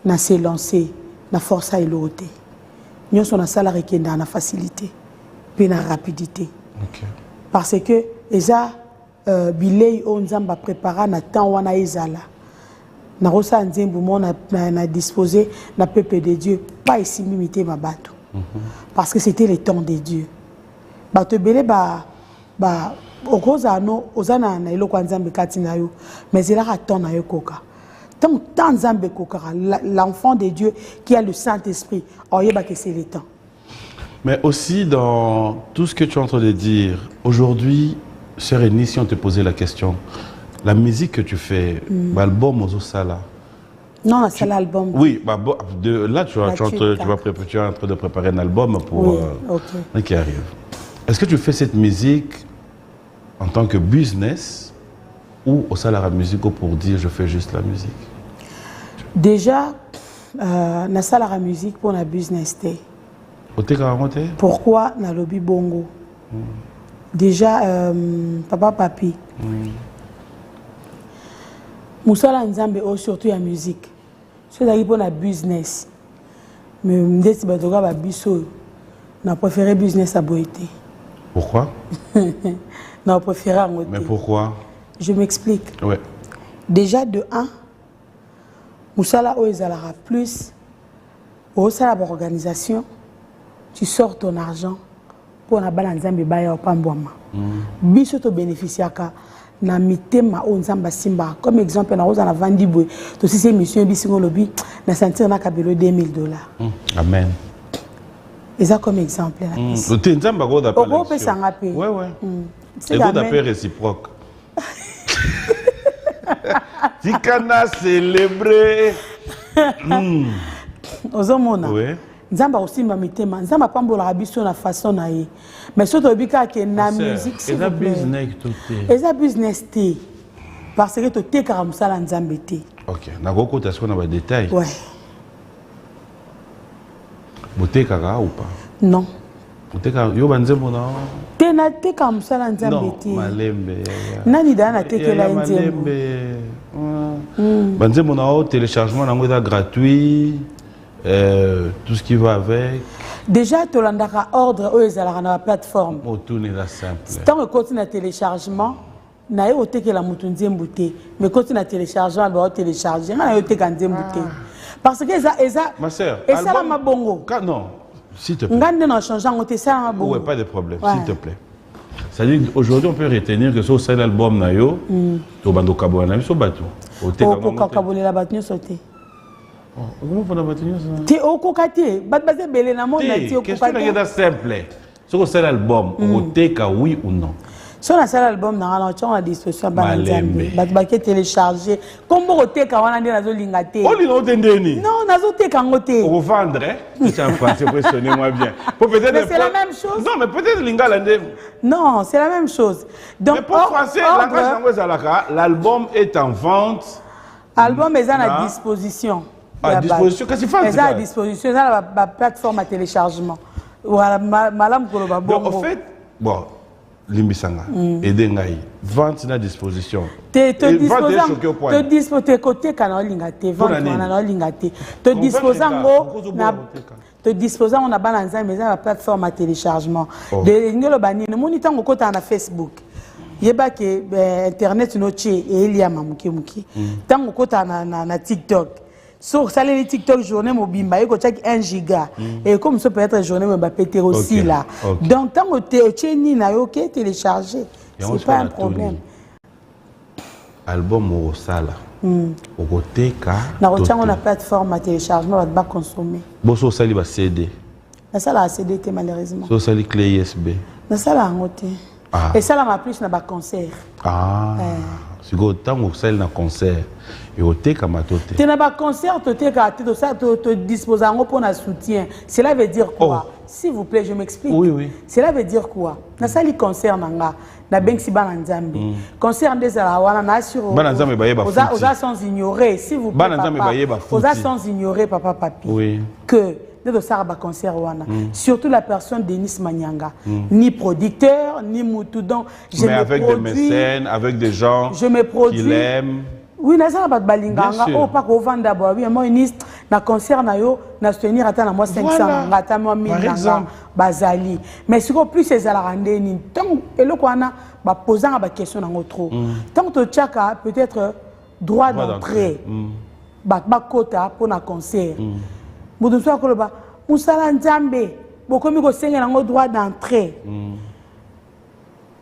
Na s'est lancé, na force à éloter. Nous sommes salariés qui dans la facilité, puis la rapidité. Parce que eza bilei on Nzamba préparé na temps wana ezala. Na rosa nzembu mo na disposé na peuple de Dieu pas ici limiter ma bateau. Parce que c'était le temps de Dieu. Bateau belé ba ozana na iloko Nzambe kati na yo mais il a attend na yo koka tant Nzambe koka l'enfant de Dieu qui a le Saint-Esprit oyeba que c'est le temps. Mais aussi dans tout ce que tu es en train de dire aujourd'hui, Sérénie, si on te posait la question, la musique que tu fais, l'album Ozosala. Non, c'est l'album. Oui, là tu es en train de préparer un album pour qui arrive. Est-ce que tu fais cette musique en tant que business ou au salaire musique pour dire je fais juste la musique? Déjà, na salaire musique pour la business. Pourquoi na lobby bongo? Déjà, papa papi. Moussala Nzambe surtout la musique. C'est pour la business. Mais m'desi badoga ba biso na préféré business à boité. Pourquoi? Non, préféré. Mais pourquoi? Je m'explique. Ouais. Déjà de 1, Moussala Oezalara plus, au salaire organisation, tu sors ton argent pour la balance Nzambe baya opambwama. Biso to bénéficiaka na mitema o Nzamba simba. Comme exemple na roza na vandibwe, to si c'est mission bisingo lobi na sentir na kabelo $2000. Amen. Et ça comme exemple là. Tu Nzamba go d'appel. On peut s'en rappeler. Ouais. Et go d'appel réciproque. Tikana célébrer. Ozomona. Oui. Nzamba aussi ma mitema. Nzamba pambola biso na façon na ye. Mais surtout bika que na musique c'est un business tout. Et ça business té. Parce que to té karamsala Nzambe té. OK. Na goko tasko na ba détail. Ouais. Boté kaka ou pas? Non. Boté kaka yo banzembo na. Té na té karamsala Nzambe té. Non, malembe. Nani dana té que la nzembo. Banzembo na o téléchargement na ngoza gratuit. Tout ce qui va avec. Déjà, tu as ordre dans la plateforme. Autour de la simple. Tant que continue le téléchargement, na yo teke la mutu nzembo te mais quand tu na téléchargement ba télécharger na yo teke nzembo te parce que eza ma sœur et ça la mabongo non s'il te plaît ngande na changer ngote ça la mabongo ouais pas de problème s'il te plaît c'est-à-dire aujourd'hui on peut retenir que c'est l'album na yo to bando kabona biso bato o teka ngo ko kabolela bato nyo sauté comment faut la bato nyo ça ti o ko kati bat bazé belé na monde ti o ko kati question est simple c'est l'album o teka oui ou non. Si on a ça l'album, on a à disposition de télécharger. Comme on a lingate. Oh, non, on a kangote. Pour vendre, c'est en français, moi bien. Mais c'est la même chose. Non, mais peut-être lingale. Non, c'est la même chose. Donc, mais pour français, l'album est en vente. L'album est à disposition. À disposition, qu'est-ce que tu fais? À disposition, c'est la plateforme à téléchargement. Donc, en fait, bon. Limbisanga et dengai vente na disposition te côté kana lingate vente na lingate te disposant on a balanza mais la plateforme à téléchargement de ngelo banini monitor ngo kota na Facebook yeba ke internet no chi et il y a mamuki tango kota na TikTok. Sur ça les TikTok journée mobimba et que 1 giga et comme ça peut être journée mobile péter aussi là donc tant que tu ni na yo que télécharger c'est pas un problème album au sala au côté ka na retient on a plateforme à téléchargement va consommer boso sali ba CD na sala CD té malheureusement so sali clé USB na sala ngoté et ça là ma plus na ba concert si go tango sali na concert et au thé comme à toté. Tu n'as pas concert, tu disposes en pour un soutien. Cela veut dire quoi? S'il vous plaît, je m'explique. Oui. Cela veut dire quoi? Na sali concert nanga, na bensi bananzambi. Concert des alawana na sur. Bananzambi ba yeba. Oza sans ignorer, s'il vous plaît. Bananzambi ba yeba. Oza sans ignorer, papa papi. Oui. Que de ça ba concert wana. Surtout la personne Denis Manyanga, ni producteur, ni moutou donc. Mais avec des mécènes, avec des gens qui l'aiment. Oui, na ça ba balinganga o pas ko vanda bo oui moi ministre na concert na yo na soutenir ata na moi 500 ngata moi 1000 bazali mais si ko plus ces ala rande ni tant eloko wana ba posant ba question nango trop tant to tchaka peut-être droit d'entrée ba kota pour na concert mudu so ko ba musala nzambe bokomi ko senga nango droit d'entrée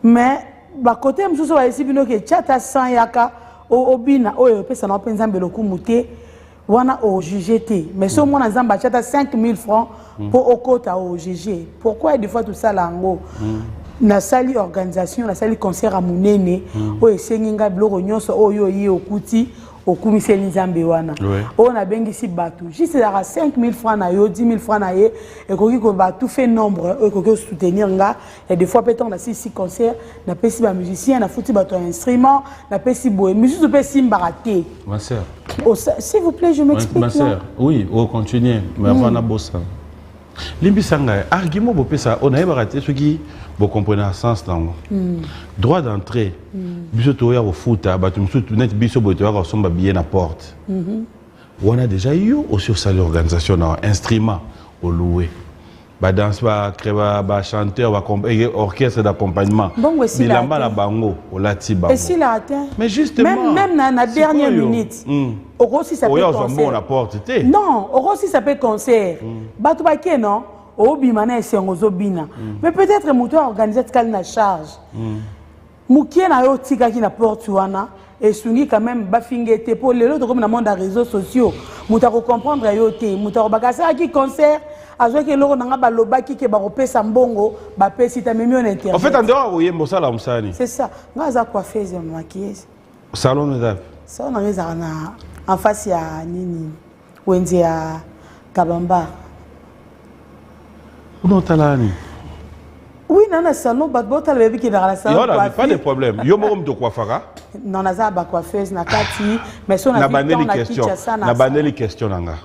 mais ba côté msuso ba esi bino ke tchata 100 yaka obina oyo pesa na penza mbelo kumuté wana au juger mais so mona nzamba chata 5000 francs pour okota au juger pourquoi des fois tout ça là ngo na sali organisation na sali concert à munene oyo senginga bloko nyonso oyo yi okuti okumiseli nzambe wana on a bengisi batu juste à 5000 francs na yo 10000 francs na ye et koki ko ba tout fait nombre et koki soutenir nga et des fois peut-on na 6 concerts na pesi ba musicien na fouti ba ton instrument na pesi boé musique pesi mbaraté ma sœur s'il vous plaît je m'explique ma sœur oui on continue mais avant na bossa limbisanga argument bo pesa on a baraté ce qui vous comprenez le sens nango droit d'entrée biso to ya au foot bato musu net biso bo to ya somba bien na porte on a déjà eu aussi sur l'organisation na instrument au louer ba danse ba créer ba chanteur ba orchestre d'accompagnement bilamba la bango au lati bango et s'il a atteint mais justement même na dernière minute aussi ça peut concert non aussi ça peut concert bato ba ke non obimana esengozo bina mais peut-être muto organiser tkali na charge mukie na yo tika ki na porte wana et sungi quand même ba fingete pour les autres comme dans monde des réseaux sociaux muta ko comprendre yo te muta ko bakasa ki concert azo ke loko nanga ba lobaki ke ba kopesa mbongo ba pesi ta memi on internet en fait en dehors oyé mosala musani c'est ça ngaza coiffeuse et maquilleuse salon de ça on arrive na en face ya nini wenze ya Kabamba. Non, talani. Oui, non, le salon, bota le bébé qui est dans la salon. Il n'y a pas de problème. Yo morom de coiffara. Non, na za ba coiffeuse na kati, mais son na bandeli question. Na bandeli question nanga.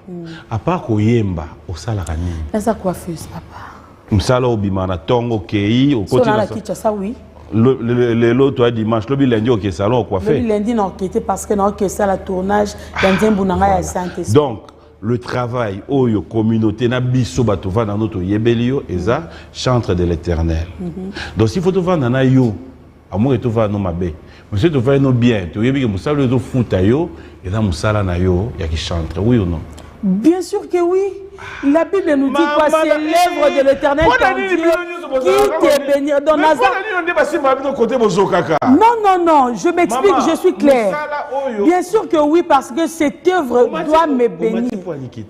À part ko yemba, o sala kanini. Na za coiffeuse papa. Msala obimana tongo kei, o côté na kicha ça oui. L'autre dimanche, le lundi au salon au coiffé. Le lundi non, qui était parce que non que ça la tournage dans Nzembo nanga ya santé. Donc le travail au communauté na biso bato va dans notre yebelio chantre de l'Éternel. Donc s'il faut te vendre na yo, à moins que tu vas no mabe, Monsieur, tu fais bien. Tu veux que Moussa le fout à yo et dans Moussa na yo, il y a qui chante. Oui ou non? Bien sûr que oui. La Bible nous dit quoi? C'est l'œuvre de l'Éternel ton Dieu qui te bénit. Dans non, non, je m'explique, je suis clair. Bien sûr que oui, parce que cette œuvre doit me bénir.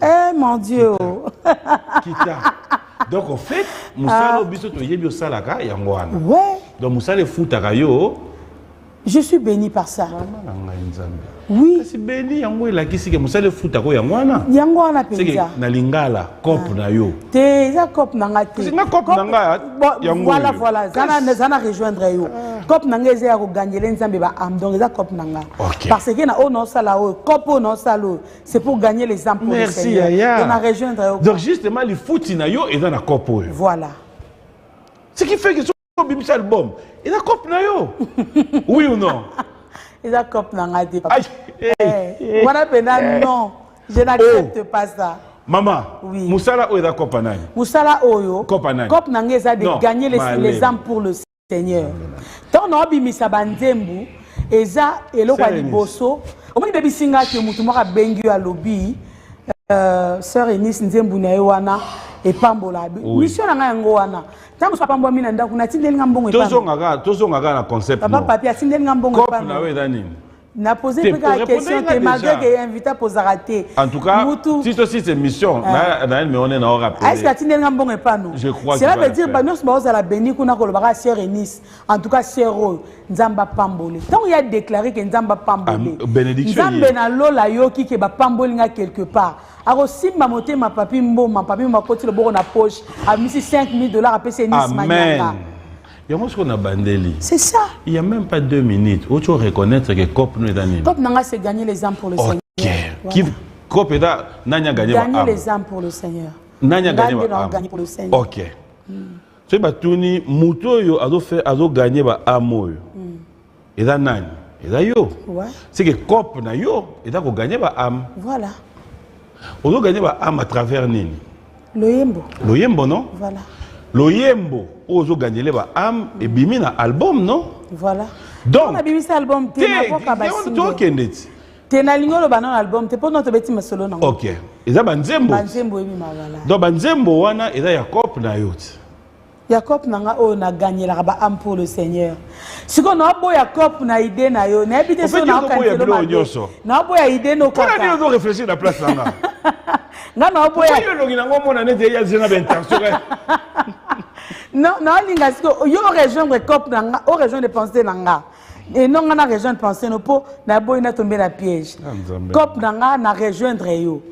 Eh mon Dieu. Donc en fait, Moussa le biso to yebi osalaka yangwana. Ouais. Donc Moussa le fout à yo. Je suis béni par ça. Oui. C'est béni yango la kisi ke Moussa le fout à ko yangwana. Yangwana penza. Na lingala cop na yo. Te za cop nanga te. C'est na cop nanga yango. Voilà, zana rejoindre yo. Cop nanga eza ko gagner l'ensemble ba am donc eza cop nanga. Parce que na ono sala o cop ono salo, c'est pour gagner les âmes pour le Seigneur. Merci Yaya. On a rejoindre yo. Donc justement les foot na yo et dans la cop. Voilà. Ce qui fait que Bimisa album, il a cop na yo. Oui ou non? Il a cop nanga te. Voilà pena non, je n'accepte pas ça. Maman, oui. Moussala o il a cop nani? Moussala oyo. Cop nani? Cop nanga eza de gagner les âmes pour le Seigneur. Tant no bimisa banzembu eza eloko liboso. Omoni bebi singa ke mutu moko bengi ya lobby. Sœur Eunice Nzembu na wana et pambola. Mission na yango wana. Tango so pambo mina ndako na tindeli ngambongo epano. Tozonga na concept. Papa papi a tindeli ngambongo epano. Cop na we dani. Na posé la question que malgré que invité à poser raté. En tout cas, si tu as cette mission, mais on est dans le rappel. Est-ce que tu n'es pas bon épano? Je crois que cela veut dire que nous sommes à la béni qu'on a collaboré sœur Eunice. En tout cas, sœur Nzamba Pambole. Tant il y a déclaré que Nzamba Pambole. Bénédiction. Nzamba na lola yo qui ke ba Pambolinga quelque part. Alors si ma moté ma papi m'a côté le bon na poche a mis $5,000 à PC Nice Manyanga. C'est ça. Il n'y a même pas 2 minutes. Où tu reconnaître que Cop nous est gagné. Cop Nanga c'est gagner les âmes pour le Seigneur. Ok. Cop est là, Nanya gagné. Gagner les âmes pour le Seigneur. Nanya gagné pour le Seigneur. Ok. Tu sais, Tuni, Mouto yo a gagné ba amo yo. Et là, Nani. Et là, yo. C'est que Cop na yo, et là, gagné ba âme. Voilà. On a gagné ba âme à travers Nini. Loyembo. Loyembo, non? Voilà. Loyembo, on a gagné ba âme et bimina album, non? Voilà. Donc, on a bimi sa album, t'es na poka basingo. T'es na lingo lo banon album, t'es pas notre beti masolo nango. Ok. Et ça banzembo. Banzembo ebi mavala. Donc banzembo wana et là Jacob na yot. Jacob nanga o na gagné la ba âme pour le Seigneur. Si qu'on a beau Jacob na idée na yo, na habité sur na kanselo ma. Na beau ya idée no kaka. Pourquoi on réfléchir la place là? Non non beau ya. Yo longi nango mona nete ya zena bentension. Non non linga siko yo rejoindre Jacob nanga, o rejoindre penser nanga. Et non on a rejoindre penser no po na boy na tomber la piège. Jacob nanga na rejoindre yo.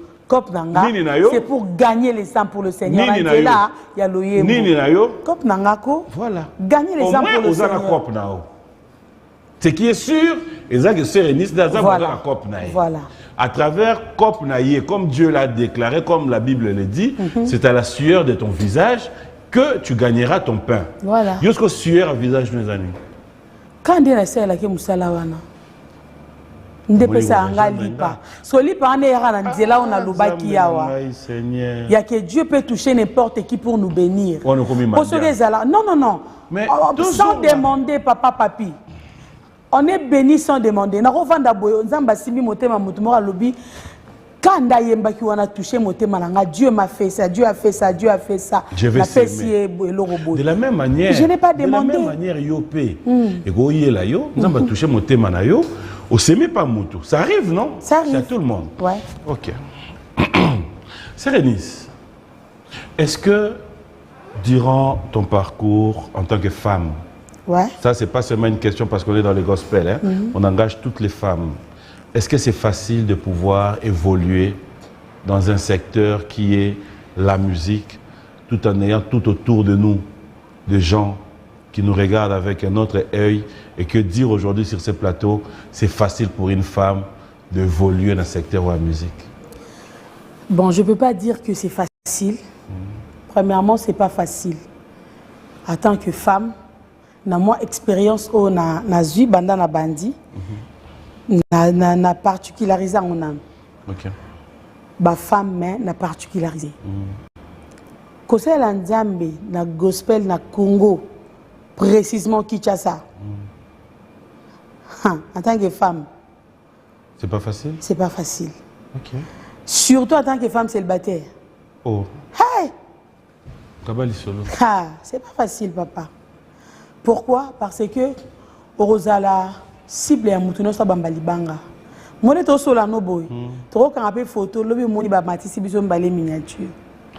C'est pour gagner les âmes pour le Seigneur. Et là, il y a l'Oyembo. Cop Nangako. Voilà. Gagner les âmes pour le Seigneur. Ce qui est sûr, voilà. À travers Cop Naye, comme Dieu l'a déclaré, comme la Bible le dit, c'est à la sueur de ton visage que tu gagneras ton pain. Voilà. Jusqu'au sueur à visage de nos amis. Quand on a fait la Moussalawana, ndepesa anga lipa so lipa ane yara na nzela on a lobaki yawa ya que Dieu peut toucher n'importe qui pour nous bénir. Non mais sans demander papa papi on est béni sans demander na rovanda boyo nzamba simbi motema mutu moko lobi kanda yemba ki wana toucher motema nanga Dieu m'a fait ça, Dieu a fait ça, Dieu a fait ça. Je vais s'aimer. De la même manière. Je n'ai pas demandé. De la même manière yopé et go yela yo nzamba toucher motema na yo. On ne s'aime pas Moutou. Ça arrive, non? Ça arrive. C'est à tout le monde. Ouais. Ok. Sérénice, est-ce que durant ton parcours en tant que femme, ça c'est pas seulement une question parce qu'on est dans le gospel, hein, on engage toutes les femmes. Est-ce que c'est facile de pouvoir évoluer dans un secteur qui est la musique, tout en ayant tout autour de nous des gens qui nous regardent avec un autre œil, et que dire aujourd'hui sur ce plateau, c'est facile pour une femme d'évoluer dans le secteur de la musique? Bon, je ne peux pas dire que c'est facile. Premièrement, ce n'est pas facile. En tant que femme, na moi expérience au na zui banda na bandi, na particularisé en âme. Ok. Ba femme mais na particularisé. Kosel Nzambe na gospel na Congo. Précisément Kinshasa. En tant que femme. C'est pas facile? C'est pas facile. Ok. Surtout en tant que femme célibataire. Oh. Hey! C'est pas facile, papa. Pourquoi? Parce que Orozala cible ya mutuno sa bambali banga. Mone to sola no boy. To ka ngape photo lobi moni ba matisi biso mbale miniature.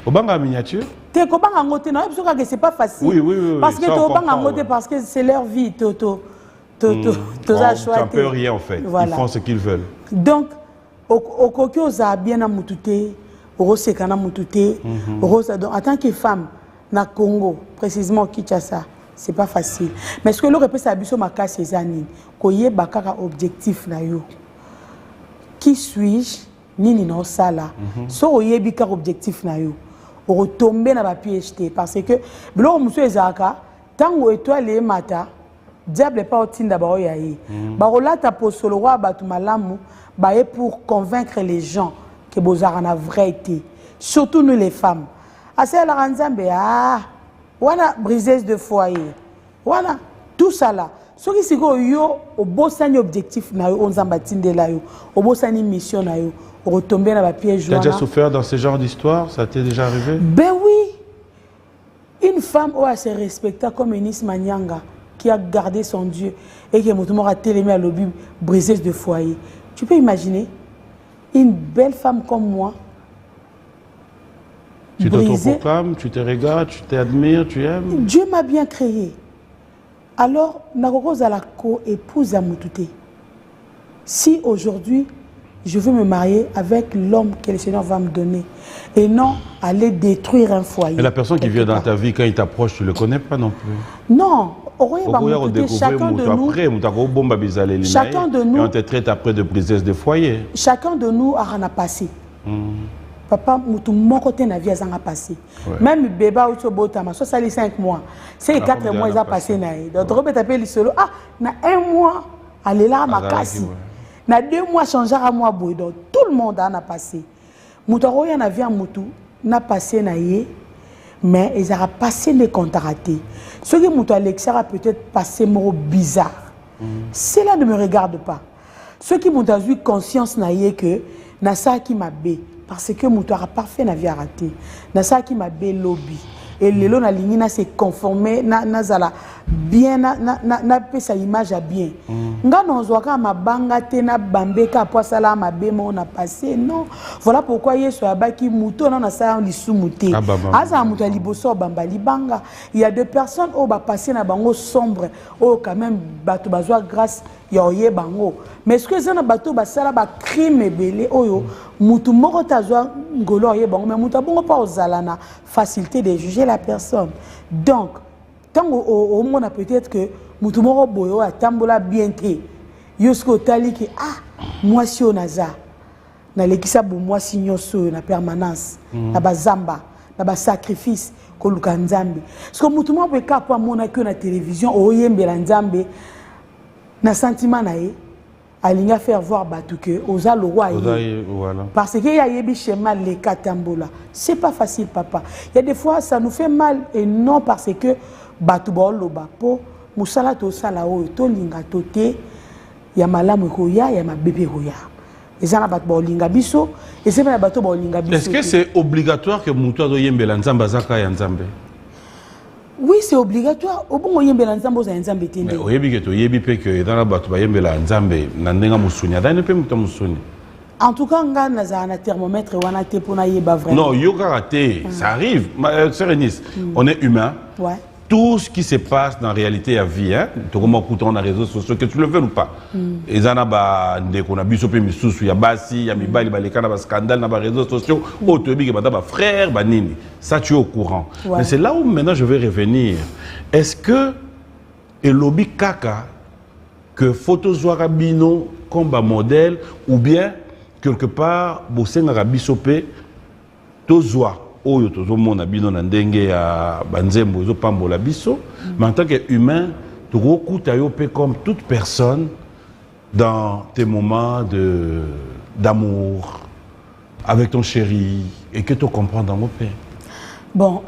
Obanga miniature? Te ko banga ngote na biso ka que c'est pas facile. Oui. Parce que to banga ngote parce que c'est leur vie to za choix. Ça peut rien en fait. Voilà. Ils font ce qu'ils veulent. Donc au kokyo za bien na mutute, oroseka na mutute, orosa donc en tant que femme na Congo, précisément Kinshasa. C'est pas facile. Mais ce que l'on répète, c'est que ma casse c'est anine. Koye bakaka objectif na yo. Qui suis-je? Nini na sala. So oye bika objectif na yo. O retomber na ba PhD parce que blo monsieur ezaka tango étoile mata diable pas otinda ba oyaye. Ba rolata posolo wa batu malamu ba pour convaincre les gens que bozara na vérité. Surtout nous les femmes. Asa la ranzambe Voilà, briseuse de foyer. Voilà, tout ça là. Ce qui c'est que yo, au beau sani objectif na yo, on zambatinde la yo, au beau sani mission na yo, au retomber dans la piège. Tu as déjà souffert dans ce genre d'histoire? Ça t'est déjà arrivé? Ben oui. Une femme où elle se respecta comme Eunice Manyanga, qui a gardé son Dieu et qui a télémé à l'obus, briseuse de foyer. Tu peux imaginer une belle femme comme moi. Tu t'autoproclames, tu te regardes, tu t'admires, tu aimes. Dieu m'a bien créé. Alors, Nagoko Zalako épouse à Moutouté. Si aujourd'hui, je veux me marier avec l'homme que le Seigneur va me donner, et non aller détruire un foyer. Et la personne qui vient dans ta vie, quand il t'approche, tu ne le connais pas non plus? Non. Chacun de nous, et on te traite après de briseuse de foyer. Chacun de nous a un passé. Papa, mon côté n'a vie a passé. Même bébé au botama, ça c'est 5 mois. C'est 4 mois ils ont passé naï. Donc Robert appelle le solo. Ah, na 1 mois, aller là ma casse. Na 2 mois changer à moi boy. Donc tout le monde en a passé. Moutaro y en a vie en moutou, n'a passé naï, mais ils ont passé les comptes ratés. Ce que moutou Alexia a peut-être passé mot bizarre. Cela ne me regarde pas. Ceux qui m'ont eu conscience naïe que na ça qui m'a bé. Parce que mon toit parfait n'a pas raté. Na ça qui m'a bé lobby. Et le long na ligne na s'est conformé na zala bien na pe sa image à bien. Nga non zoaka ma banga te na bambeka po sala ma bé mo na passé non. Voilà pourquoi Yesu abaki muto na sa lisu muté. Asa muto liboso bamba libanga. Il y a des personnes au ba passer na bango sombre au quand même bato bazwa grâce ya oye bango. Mais ce que ça na bato ba sala ba crime belé oyo mutu moko tazwa ngolo oye bango mais mutu bongo pas ozalana facilité de juger la personne. Donc tant au monde peut-être que mutu moko boyo atambola bien té. Yosko tali que moi si onaza na lekisa bo moi si nyoso na permanence na bazamba na ba sacrifice ko luka nzambe. Parce que mutu moko peut pas mona que na télévision oyembela nzambe na sentiment nae alinga faire voir batu que oza le roi voilà. Parce que y a yebi schéma les katambola c'est pas facile papa. Il y a des fois ça nous fait mal et non parce que batu boloba po musala to sala o to linga toté ya malamu ko ya ma bébé ko ya. Et ça batu bolinga biso et c'est pas batu bolinga biso. Est-ce que c'est obligatoire que mutu do yembela nzamba zaka ya nzambe? Oui, c'est obligatoire. Au bon yembela nzambe za nzambe tende. Mais oyebi ke to yebi pe que dans la batu ba yembela nzambe na ndenga musunya dane pe mutu musunya. En tout cas, nga na na thermomètre wana te pona yeba vraiment. Non, yoga raté, ça arrive. Sœur Eunice, on est humain. Ouais. Tout ce qui se passe dans la réalité à vie, hein, tu comment on a les réseaux sociaux, que tu le veux ou pas. Et ça n'a pas de qu'on a biso pe misusu ya basi, ya mibali balekana ba scandale na ba réseaux sociaux, autobi que ba frère ba nini. Ça tu es au courant. Ouais. Mais c'est là où maintenant je vais revenir. Est-ce que elobi kaka que photo zoara bino comme ba modèle ou bien quelque part bosenga biso pe tozoa oyo tozomona bino na ndenge ya banzembo ezopambola biso mais en tant qu'humain tokokuta yo pe comme toute personne dans tes moments d'amour avec ton chéri et que tu comprends dans mon père. Bon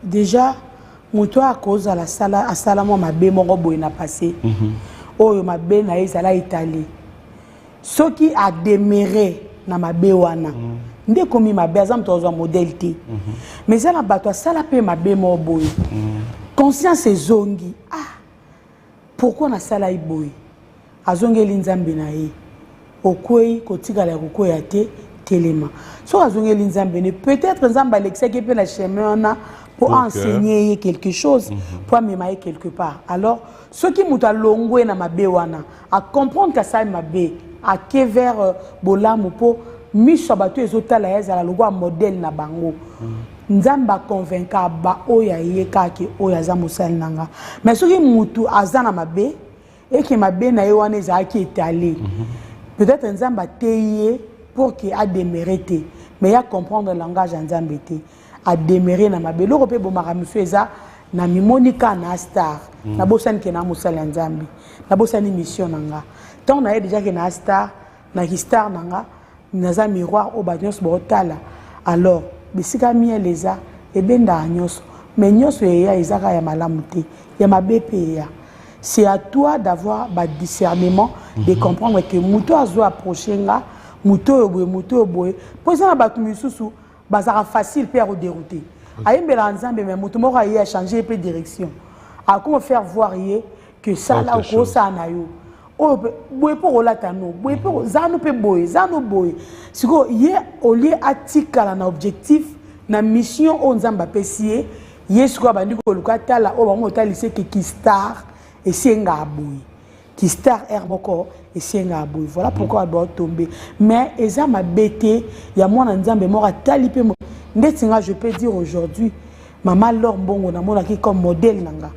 déjà moi toi à cause à la sala moi ma bé moko boy na passé oyo mabe na ezala étalé soki a déméré na mabe wana nde komi mabe azam tozwa modèle te mais ça na bato asala pe mabe mo boye conscience ezongi pourquoi na sala iboye azongeli nzambe na ye okwei kotikala kokwea te telema so azongeli nzambe ne peut-être nzambe alexaki pe na chemin na pour enseigner quelque chose pour amener quelque part alors ce qui muta longwe na mabe wana à comprendre que ça mabe à que vers bolamu po miso bato ezotala ezala logwa modèle na bango nzamba convaincre ba oya yeka ke oya za mosali nanga mais soki mutu azana mabe et que mabe na yo wana za ki étalé peut-être nzamba teye pour que a démérité mais ya comprendre le langage nzambe te a déméré na mabe loko pe bomaka mfeza na mimonika na star na bosani ke na mosali nzambe na bosani mission nanga tant na déjà que na star na star nanga naza miroir au banyos botala alors bisika mieleza ebenda nyos mais nyos ya ezaka ya malamu te ya mabepe ya c'est à toi d'avoir ba discernement de comprendre que muto azo approcher nga muto boye pour ça na batu misusu bazara facile pour dérouter ayembela nzambe mais muto moko a changer peu direction à comment faire voir que ça là au ça na yo o boye pour olatano boye pour zanu pe boye siko ye au lieu atikala na objectif na mission on nzamba pesier yesu ko bandi ko lukata la o bango talise ke kistar et senga aboui kistar herboko et senga aboui voilà pourquoi doit tomber mais eza mabete ya mwana nzambe mora talipe ndetinga je peux dire aujourd'hui maman Laure Mbongo na mona ki comme modèle nanga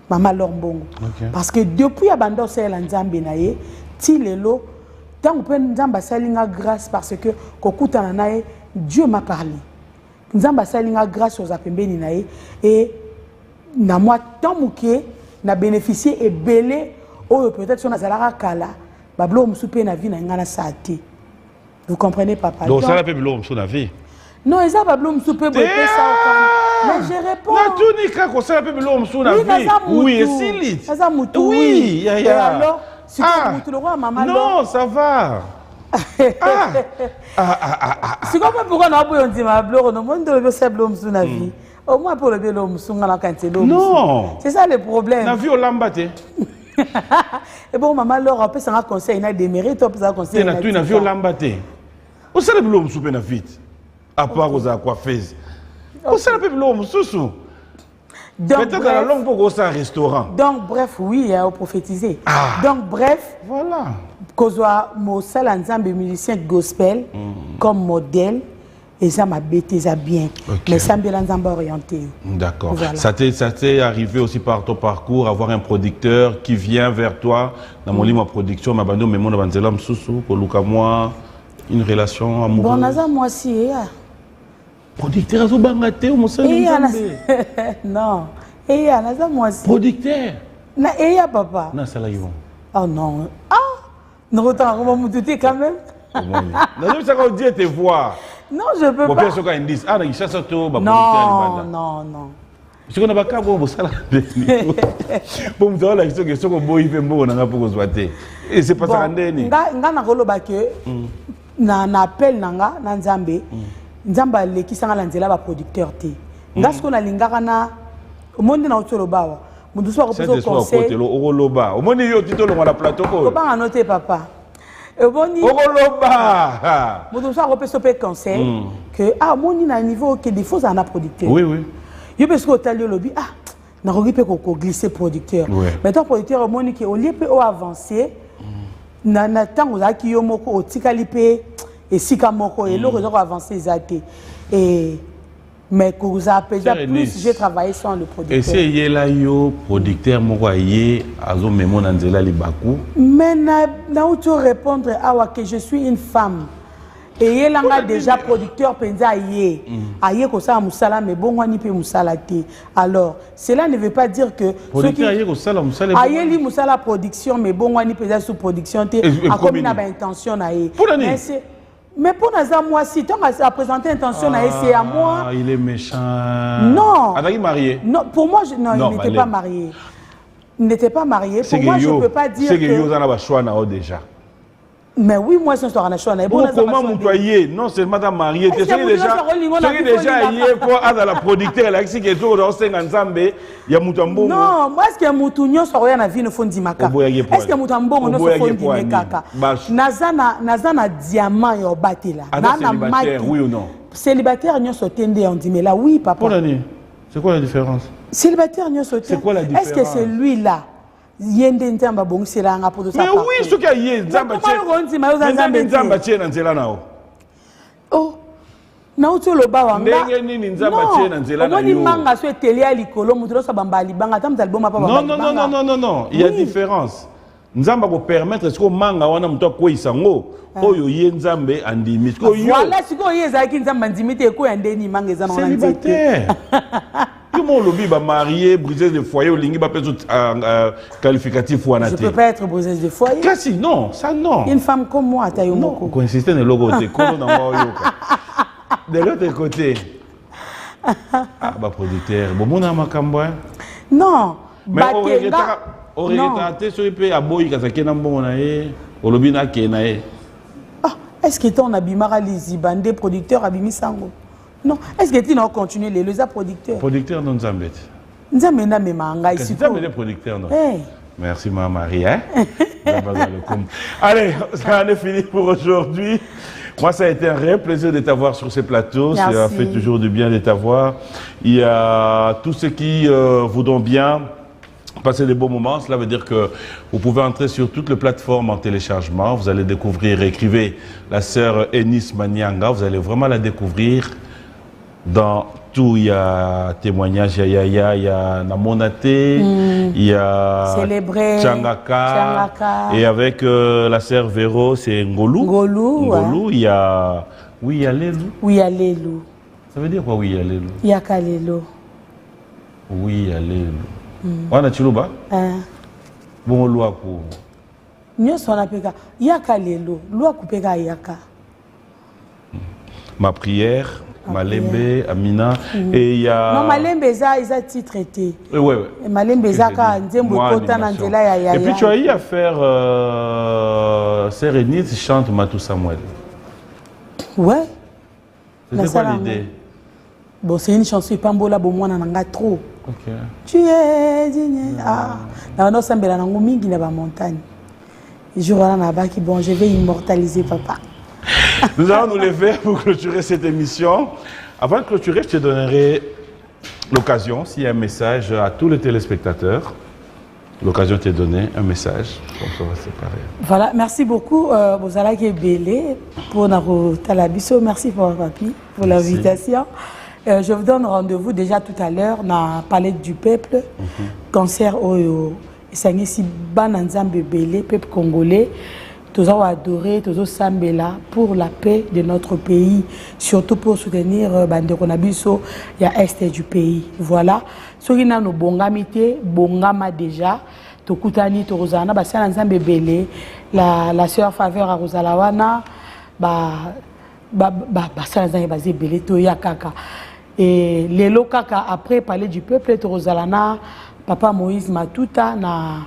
maman Laure Mbongo parce que depuis abando sel nzambe na ye ti lelo tant que nzamba salinga grâce parce que kokutana na ye Dieu m'a parlé nzamba salinga grâce aux apembeni na ye et na moi tant muke na bénéficier et belé oh peut-être son azalaka kala bablo msupe na vie na ngana sate vous comprenez papa donc ça la pe bilo msu na vie non eza bablo msupe boye pesa mais je réponds na tunika ko ça la pe bilo msu na vie oui esili ça mutu oui ya et alors si tu mutu le roi maman non ça va si comme pourquoi na boyo ndima bablo no monde le bablo msu na vie au moins pour le bélo msunga na kantelo non c'est ça le problème na vie au lambate et bon maman Laure peut s'en conseil na démérite peut s'en conseil na tu na vie au lambate au sala bélo msupe na vite à part aux aquafaises au sala bélo msusu peut-être dans la longue pour au restaurant donc bref oui au prophétiser donc bref voilà kozwa mo sala nzambe musicien gospel comme modèle et ça m'a bêté ça bien mais ça me l'a orienté d'accord voilà. Ça t'est arrivé aussi par ton parcours avoir un producteur qui vient vers toi dans mon livre production ma bando mais mon banzela msusu pour luka moi une relation amoureuse bon naza moi si producteur azo bangaté au mosali non naza moi si producteur na papa na sala yo oh non non autant comment mututi quand même non ça qu'on dit te voir non, je peux pas. Non. Ce qu'on a pas bon ça là. Pour me dire la question que boy fait bon on a pour zoater. Et c'est pas ça ndeni. Nga na koloba ke na appel nanga na Nzambe. Nzamba lekisanga la nzela ba producteur te. Nga ce qu'on a lingaka na monde na otolo bawa. Mundu so ko poser conseil. Au loba. Au monde yo titolo na plateau ko. Ko ba noter papa. Boni Ogoloba moto ça repère stopper conseil que moni na niveau que des faux en a producteur oui yo parce que talio lobby na regipe ko glisser producteur mais ton producteur moni que au lieu pe o avancer na tango za ki yo moko otikali pe et sika moko et le réseau avancer zate et mais que vous appelez plus j'ai travaillé sans le producteur et c'est yela yo producteur moko yé azo memo na nzela libaku mais na auto répondre que je suis une femme et yelanga déjà producteur penza yé ayé ko ça musala mais bon wani pe musala te alors cela ne veut pas dire que producteur ayé ko sala musala ayé li musala production mais bon wani penza sous production te a comme na ba intention na yé mais pour Naza, moi, si tu as présenté intention, c'est à moi. Il est méchant. Non. Il est marié. Non, pour moi, non, il n'était pas marié. n'était pas marié. Pour moi, je ne peux pas dire que... C'est que vous avez choix déjà. Mais oui, moi, je suis en choix. Comment vous voyez? Non, c'est madame mariée. C'est déjà hier pour aller à la producteur. Elle a dit que tout le monde il y a Moutambo. Non, moi, est-ce qu'il y a Moutounio sur la vie ne font dimaka? Est-ce qu'il y a Moutambo ne font dimaka? Nazana diamant et obati là. Célibataire, oui ou non? Célibataire, nous sommes on dit mais là, oui, papa. C'est quoi la différence? Célibataire, nous sommes. C'est quoi la différence? Est-ce que c'est lui-là? Mais oui, ce qu'il y a hier, oh, non, tu le bas non, il y a différence. Nzamba peut permettre ce que manga wana mto ko isango oyo ye nzambe andimi ko yo voilà ce que ye zaki nzamba ndimite ko yandeni manga za na nzete comment le biba marié briseuse de foyer olingi ba peso qualificatif wana te je peux pas être briseuse de foyer kasi non ça non une femme comme moi ta yo moko ko insister ne logo te ko na wa yoka de l'autre côté ah ba producteur bon mona makambo non ba kenga est-ce que tu as abimara les Ibandé producteur abimi sango? Non. Est-ce que tu as continué les producteurs? Producteur non Nzambet. Nzambe na memanga ici. Nzambe les producteurs non. Merci ma Marie hein. Allez, ça en est fini pour aujourd'hui. Moi, ça a été un réel plaisir de t'avoir sur ces plateaux. Merci. Ça fait toujours du bien de t'avoir. Il y a tous ceux qui voudront bien passer des bons moments. Cela veut dire que vous pouvez entrer sur toutes les plateformes en téléchargement. Vous allez découvrir, écrivez la sœur Enis Manyanga. Vous allez vraiment la découvrir dans tout. Il y a témoignage, il y a Namonate, il y a Tchangaka. Et avec la sœur Véro, c'est Ngolou. Ngolou, il y a Lelou. Oui, il y a Lelou. Ça veut dire quoi, oui, il y a Lelou? Il y a Kalelo. Oui, il y a Lelou. On a Chiluba? Bon, loi pour. Nous sommes peka. Yaka lelo, loi coupega yaka. Ma prière, Malembe, Amina, et il y a. Non, Malembe, ils ont titré. Oui. Malembe, et puis tu as eu à faire Sérénite chante Matou Samuel. Ouais. C'était quoi l'idée? Bon, c'est une chanson Pambola, bon, moi, on en a trop. Ok. Tu es digné. Ah, dans nos sambela na ngomingi na ba montagne. Je vois là qui bon, je vais immortaliser papa. Nous allons nous lever pour clôturer cette émission. Avant de clôturer, je te donnerai l'occasion, s'il y a un message à tous les téléspectateurs, l'occasion de te donner un message, comme ça on va se séparer. Voilà, merci beaucoup, Bozala Kebele, pour notre talabiso. Merci pour papi, pour l'invitation. Je vous donne rendez-vous déjà tout à l'heure dans le Palais du Peuple, concert au Sangisi Bananzambe Belé, peuple congolais. Tous ont adoré, tous ont sambela pour la paix de notre pays, surtout pour soutenir Bandekonabiso, il y a est du pays. Voilà. Ce qui n'a nos bongamité, bongama déjà, Tokutani, Torozana, Basananzambe Belé, la sœur faveur à Rosalawana, Basananzambe Bazé Belé, Toya Kaka. Et les Lokaka, après parler du peuple, Torozalana, Papa Moïse Matuta, na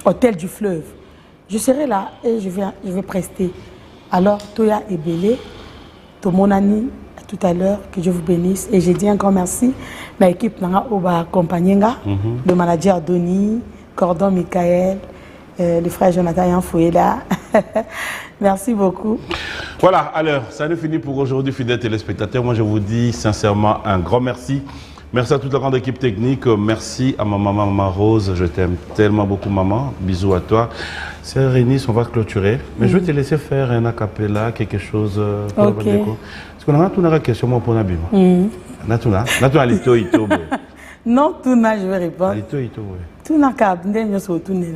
Hôtel du Fleuve. Je serai là et je vais prester. Alors, Toya et Belé, Tomonani, tout à l'heure, que Dieu vous bénisse. Et je dis encore merci à l'équipe Oba accompagnéga, le manager Doni, Cordon Michael, le frère Jonathan Yanfouela. Merci beaucoup. Voilà, alors, ça nous finit pour aujourd'hui, fidèles téléspectateurs. Moi, je vous dis sincèrement un grand merci. Merci à toute la grande équipe technique. Merci à ma maman, Maman Rose. Je t'aime tellement beaucoup, maman. Bisous à toi. Sœur Enis, on va clôturer. Mais je vais te laisser faire un acapella, quelque chose. Ok. Parce qu'on a une question pour Nabima. Natuna, Alito Ito. Non, Tuna, je vais répondre. Alito Ito, oui. Tuna Kab, Ndem Yoso Tuna.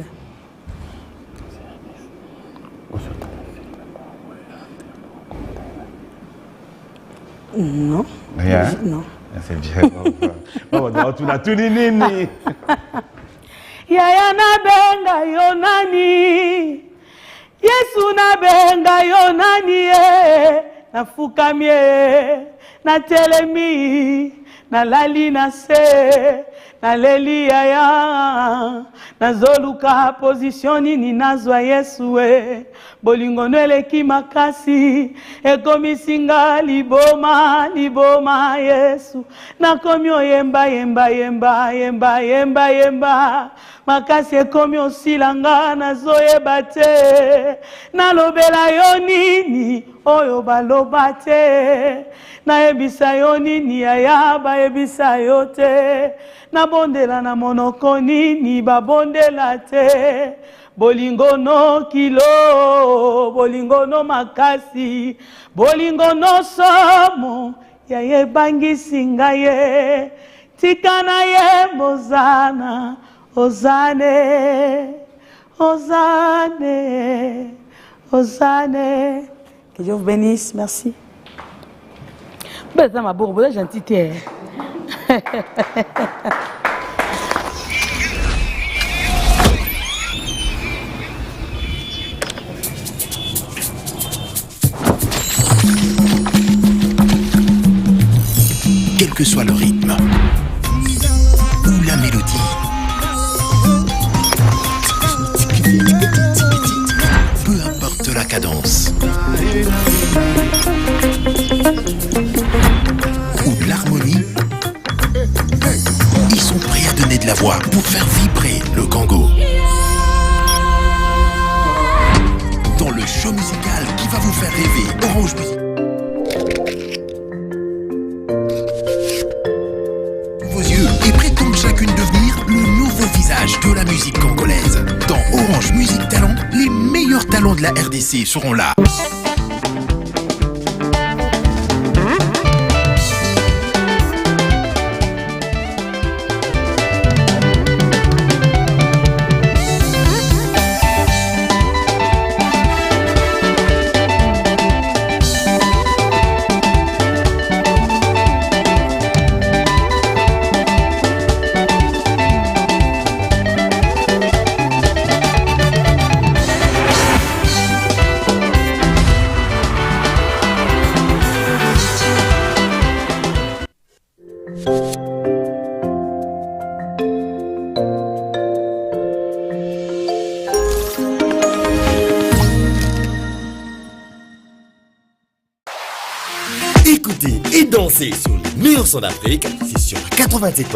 Non. Rien. Non. C'est bien. Tu n'as tout nini. Yaya na benga yonani. Yesu na benga yonani. nafukamie natelemi nalali na se naleli yaya nazoluka position nini nazwa Yesu bolingono eleki makasi ekomisinga liboma liboma Yesu nakomi oyemba yemba yemba yemba yemba yemba makasi ekomi osilanga nazoyeba te nalobela yo nini oyo baloba te nayebisa yo nini yaya bayebisa yo te nabondela na monoko nini babondela te bolingono kilo bolingono makasi bolingono somo yayebangisi ngaye tika na ye mozana ozane ozane ozane. Que Dieu vous bénisse, merci. Ben, ma bourbe, là, gentillité. Quel que soit le rythme ou la mélodie, peu importe la cadence ou de l'harmonie, ils sont prêts à donner de la voix pour faire vibrer le Congo. Dans le show musical qui va vous faire rêver, Orange Music. Vos yeux et prétendent chacune devenir le nouveau visage de la musique congolaise. Dans Orange Music Talent, les meilleurs talents de la RDC seront là. Écoutez et dansez sur les meilleurs sons d'Afrique, c'est sur 87.